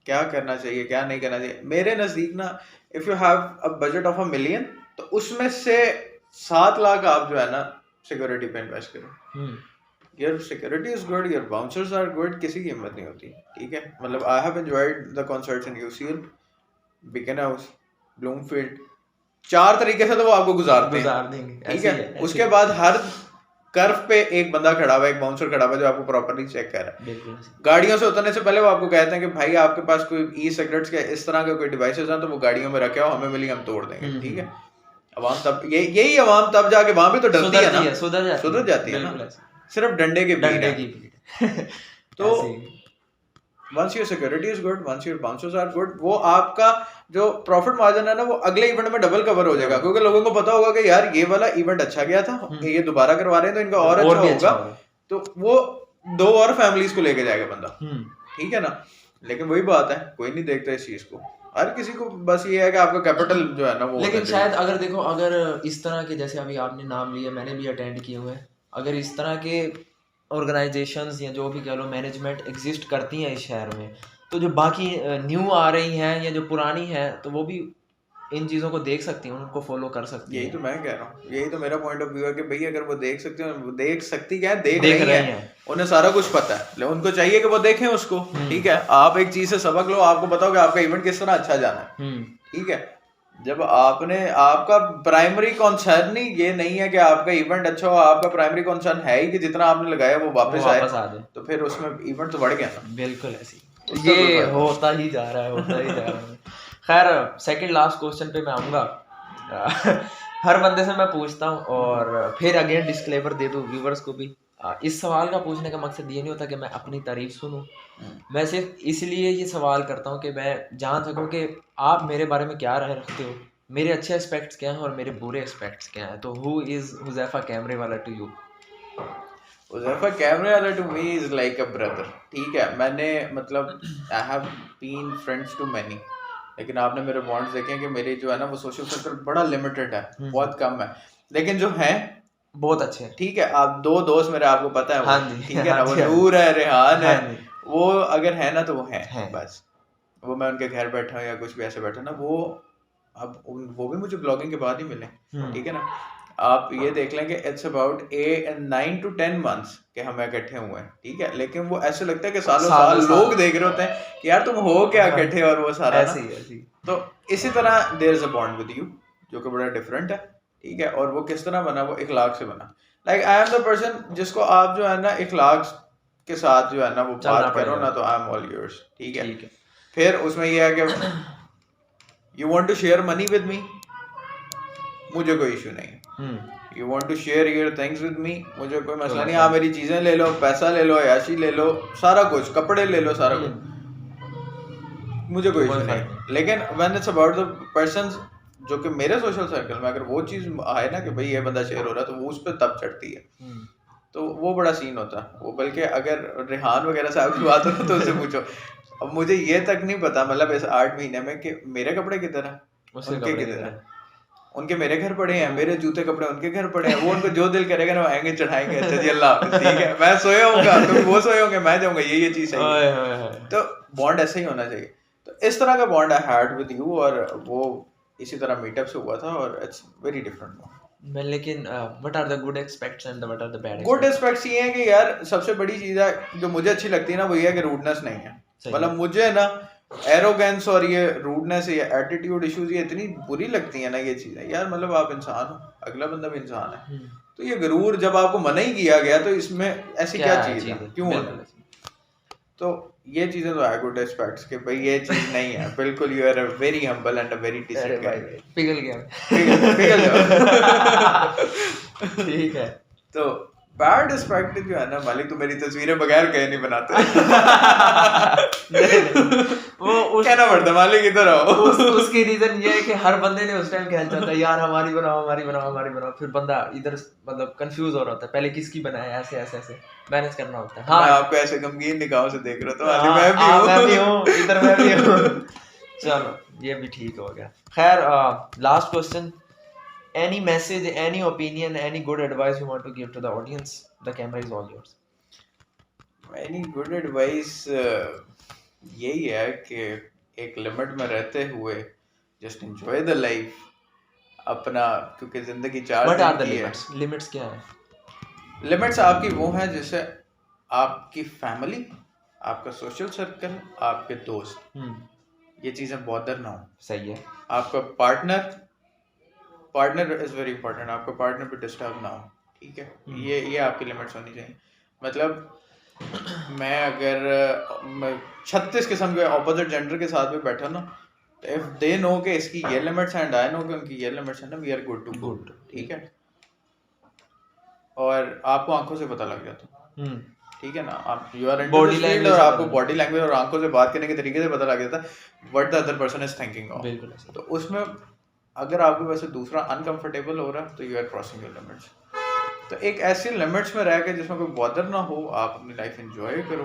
क्या करना चाहिए, क्या नहीं करना चाहिए। मेरे नजदीक ना, if you have a budget of $1 million, तो उसमें से 7 लाख आप जो है ना सिक्योरिटी पे इन्वेस्ट करो। Your security is good, your bouncers are good, किसी की हिम्मत नहीं होती, ठीक है। मतलब I have enjoyed the concerts in UCL, Beaconhouse, Bloomfield, 4 तरीके से तो वो आपको गुजारते गुजार हैं, देंगे, ठीक ऐसे ही है। है, ऐसे उसके ही। बाद हर कर्व पे एक बंदा खड़ा हुआ है, एक बाउंसर खड़ा हुआ है जो आपको प्रॉपर्ली चेक कर रहा है। बिल्कुल ऐसे। गाड़ियों से उतरने से पहले वो आपको कहते हैं कि भाई आपके पास कोई ई सिगरेट्स के इस तरह के कोई डिवाइसेस हैं तो वो गाड़ियों में रखे हो, हमें मिली हम तोड़ देंगे, ठीक है। अवाम तब यही अवाम तब जाके वहां भी तो डरती है ना, सुधर जाती है ना, सिर्फ डंडे के भीड़ है। तो once your security is good, once your bouncers are good, वो आपका जो प्रॉफिट मार्जिन है ना वो अगले इवेंट में डबल कवर हो जाएगा, क्योंकि लोगों को पता होगा कि यार ये वाला इवेंट अच्छा गया था, ये दोबारा करवा रहे हैं तो इनका और अच्छा होगा, तो वो 2 और फैमिलीज को लेके जाएगा बंदा, ठीक है ना। लेकिन वही बात है, कोई नहीं देखता इस चीज को, हर किसी को बस ये है कि आपका कैपिटल जो है ना वो। लेकिन शायद अगर देखो, अगर इस तरह के, जैसे अभी आपने नाम लिया, मैंने भी अटेंड किए हुए हैं, अगर इस तरह के ऑर्गेनाइजेशंस या जो भी कह लो मैनेजमेंट एग्जिस्ट करती हैं इस शहर में, तो जो बाकी न्यू आ रही हैं या जो पुरानी हैं तो वो भी इन चीज़ों को देख सकती हैं, उनको फॉलो कर सकती हैं। यही तो मैं कह रहा हूँ, यही तो मेरा पॉइंट ऑफ व्यू है कि भाई अगर वो देख सकते हैं, वो देख सकती क्या है, देख रही हैं, उन्हें सारा कुछ पता है, लेकिन उनको चाहिए कि वो देखें उसको, ठीक है। आप एक चीज से सबक लो, आपको बताओ कि आपका इवेंट किस तरह अच्छा जाना है, ठीक है। जब आपका प्राइमरी कंसर्न ही ये नहीं है कि आपका इवेंट अच्छा हो, आपका प्राइमरी कंसर्न है ही कि जितना आपने लगाया वो वापस आए, तो फिर उसमें इवेंट तो बढ़ गया ना। बिल्कुल ऐसी ये होता ही जा रहा है। खैर, सेकंड लास्ट क्वेश्चन पे मैं आऊँगा। हर बंदे से मैं पूछता हूँ और फिर अगेन डिस्क्लेमर दे दूँ व्यूवर्स को भी। इस सवाल का पूछने का मकसद ये नहीं होता कि मैं अपनी तारीफ सुनूं, मैं सिर्फ इसलिए ये सवाल करता हूँ कि मैं जान सकूँ कि आप मेरे बारे में क्या राय रखते हो, मेरे अच्छे एस्पेक्ट्स क्या हैं और मेरे बुरे एस्पेक्ट्स क्या हैं। तो हु इज़ हुज़ैफा कैमरे वाला टू यू? हुज़ैफा कैमरे वाला to me is like a brother, ठीक है। मैंने मतलब I have been friends to many, लेकिन आपने मेरे बॉन्ड्स देखे हैं कि मेरे जो है ना वो सोशल सर्कल बड़ा लिमिटेड है, बहुत कम है, लेकिन जो हैं बहुत अच्छे हैं, ठीक है। आप 2 दोस्त मेरे आपको पता है, हाँ ठीक है ना, वो नूर है, रेहान है, वो अगर है ना तो वो है बस। वो मैं उनके घर बैठा हूँ या कुछ भी ऐसे बैठा ना, वो अब वो भी मुझे ब्लॉगिंग के बाद ही मिले, ठीक है ना। आप ये देख लें कि इट्स अबाउट 9 to 10 months के हम इकट्ठे हुए हैं, ठीक है। लेकिन वो ऐसे लगता है कि सालों साल लोग देख रहे होते हैं कि यार तुम हो क्या इकट्ठे, और वो सारा ऐसी। तो इसी तरह there is a bond with you जो कि बड़ा डिफरेंट है, ठीक है। और वो किस तरह बना, वो इखलाक से बना। Like I am the person जिसको आप जो है ना इखलाक के साथ जो है ना वो बात करो ना, तो आई एम ऑल योर्स, ठीक है। फिर उसमें ये है कि you want to share money with me, मुझे कोई इशू नहीं है। You want to share your things with me, मुझे कोई मसला नहीं। हाँ मेरी चीजें ले लो, पैसा ले लो, याशी ले लो, सारा कुछ, कपड़े ले लो, सारा कुछ, मुझे कोई इशू नहीं। लेकिन when it's about the persons जो कि मेरे सोशल सर्कल में अगर वो चीज आए ना कि भाई ये बंदा शेयर हो रहा है, तो वो उस पर तब चढ़ती है, तो वो बड़ा सीन होता है वो। बल्कि अगर रेहान वगैरह से आपकी बात हो ना तो उससे पूछो। अब मुझे ये तक नहीं पता मतलब इस 8 महीने में कि मेरे कपड़े किधर है, उनके किधर है, उनके मेरे घर पड़े हैं, मेरे जूते कपड़े उनके घर पड़े हैं, वो उनको जो दिल करेगा ना आएंगे चढ़ाएंगे, अच्छा जी अल्लाह हाफिज़, ठीक है। मैं सोया होऊंगा तो वो सोए होंगे, मैं जाऊंगा, ये चीज सही है। तो बॉन्ड ऐसे ही होना चाहिए। तो इस तरह का bond I had with you, और वो इसी तरह मीटअप से हुआ था, और इट्स वेरी डिफरेंट बॉन्ड। मैं लेकिन what are the good aspects and what are the bad? Good aspects ये है कि यार सबसे बड़ी चीज है जो मुझे अच्छी लगती है ना, वो ये है कि रूडनेस नहीं है। मतलब मुझे ना एरोगेंस और ये रूडनेस, ये एटीट्यूड इश्यूज, ये इतनी बुरी लगती है ना ये चीजें। यार मतलब आप इंसान हो, अगला बंदा भी इंसान है, तो ये गरूर जब आपको मना ही किया गया तो इसमें ऐसी क्या चीज है, क्यों होना? तो ये चीजें तो है गुड एस्पेक्ट्स के भाई, ये चीज नहीं है बिल्कुल। You are a very humble and a very decent guy. पिघल गया, पिघल जाओ। ठीक है। तो बैड एस्पेक्ट जो है ना, मालिक तो मेरी तस्वीरें बगैर कहे नहीं बनाते। वो उस कहना पड़ता मालिक इधर आओ। उसकी रीजन ये है कि हर बंदे ने उस टाइम ख्याल चाहता है यार हमारी बनाओ हमारी बनाओ हमारी बनाओ, फिर बंदा इधर मतलब कंफ्यूज हो रहा होता है पहले किसकी बनाए, ऐसे ऐसे ऐसे मैनेज करना होता है। मैं हाँ आपको ऐसे गमगीन निगाहों से देख रहा था, हाँ, मैं भी हूँ इधर, मैं भी हूँ। चलो ये भी ठीक हो गया। खैर last question, any message, any opinion, any good advice you want to give to the audience? The camera is all yours. Any good advice यही है कि एक लिमिट में रहते हुए जस्ट एंजॉय द लाइफ अपना, क्योंकि जिंदगी 4 What are दिन the की है। limits? Limits क्या है? लिमिट्स आपकी वो हैं जैसे आपकी फैमिली, आपका सोशल सर्कल, आपके दोस्त, ये चीज़ें बॉदर ना हो। सही है। आपका पार्टनर इज़ वेरी इंपॉर्टेंट, आपका पार्टनर भी डिस्टर्ब ना हो, ठीक है। ये आपकी लिमिट्स होनी चाहिए। मतलब मैं अगर 36 किस्म के ऑपोजिट जेंडर के साथ भी बैठा ना, तो इफ दे नो कि इसकी ये लिमिट्स हैं एंड आई नो कि उनकी ये लिमिट्स हैं ना, we are good to go, ठीक है। और आपको आंखों से पता लग जाता, ठीक है ना, आप you are into this field और आपको बॉडी लैंग्वेज और आंखों से बात करने के तरीके से पता लग जाता है what the other person is thinking of. बिल्कुल। तो उसमें अगर आपके वैसे दूसरा अनकंफर्टेबल हो रहा है तो you are crossing your limits. तो एक ऐसी लिमिट्स में रह के जिसमें कोई बॉदर ना हो, आप अपनी लाइफ एंजॉय करो,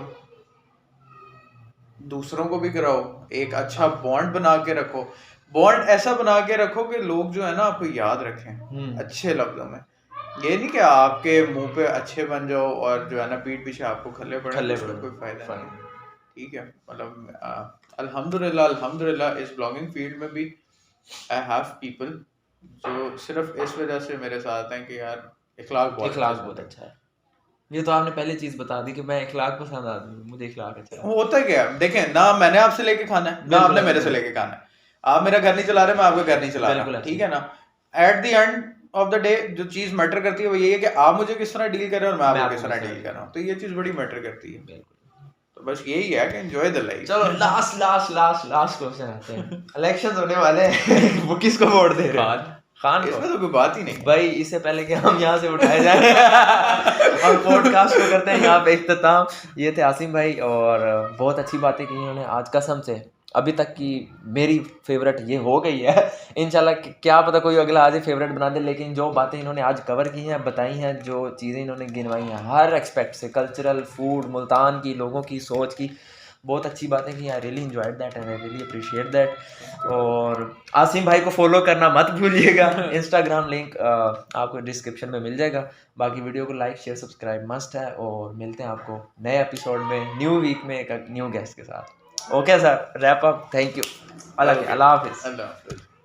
दूसरों को भी कराओ, एक अच्छा बॉन्ड बना के रखो। बॉन्ड ऐसा बना के रखो कि लोग जो है ना आपको याद रखें अच्छे लफ्जों में। ये नहीं कि आपके मुंह पे अच्छे बन जाओ और जो है ना पीठ पीछे आपको खल्ले पड़े, उसका कोई फायदा नहीं, ठीक है। मतलब अल्हम्दुलिल्लाह इस ब्लॉगिंग फील्ड में भी आई हैव पीपल जो सिर्फ इस वजह से मेरे साथ हैं कि यार इखलाक बहुत अच्छा है। ये तो आपने पहले चीज बता दी कि मैं इखलाक पसंद आदमी हूँ, मुझे इखलाक अच्छा है। होता क्या है, देखें ना, मैंने आपसे लेके खाना है ना आपने मेरे से लेके खाना है। आप मेरा घर नहीं चला रहे, मैं आपका घर नहीं चला रहा, ठीक है ना। At the end of the day जो चीज मैटर करती है वो यही है कि आप मुझे किस तरह डील कर रहे हो और मैं आपको किस तरह डील कर रहा हूँ। तो ये चीज बड़ी मैटर करती है। तो बस यही है कि एंजॉय द लाइफ। चलो लास्ट क्वेश्चन आते हैं। इलेक्शंस होने वाले हैं, वो किसको वोट दे रहे हैं? खान को। इसमें तो कोई बात ही नहीं भाई। इससे पहले कि हम यहाँ से उठाए जाए और पॉडकास्ट को करते हैं यहाँ पे इख्तिताम। ये थे आसिम भाई और बहुत अच्छी बातें की उन्होंने आज, कसम से अभी तक की मेरी फेवरेट ये हो गई है। इंशाल्लाह क्या पता कोई अगला आज ही फेवरेट बना दे, लेकिन जो बातें इन्होंने आज कवर की हैं, बताई हैं, जो चीज़ें इन्होंने गिनवाई हैं हर एक्सपेक्ट से, कल्चरल, फूड, मुल्तान की लोगों की सोच की, बहुत अच्छी बातें की। I really enjoyed that and I really appreciate that. और आसिम भाई को फॉलो करना मत भूलिएगा। इंस्टाग्राम लिंक आपको डिस्क्रिप्शन में मिल जाएगा। बाकी वीडियो को लाइक शेयर सब्सक्राइब मस्ट है, और मिलते हैं आपको नए एपिसोड में न्यू वीक में एक न्यू गेस्ट के साथ। Okay sir, wrap up, thank you, अल्लाह हाफिज़।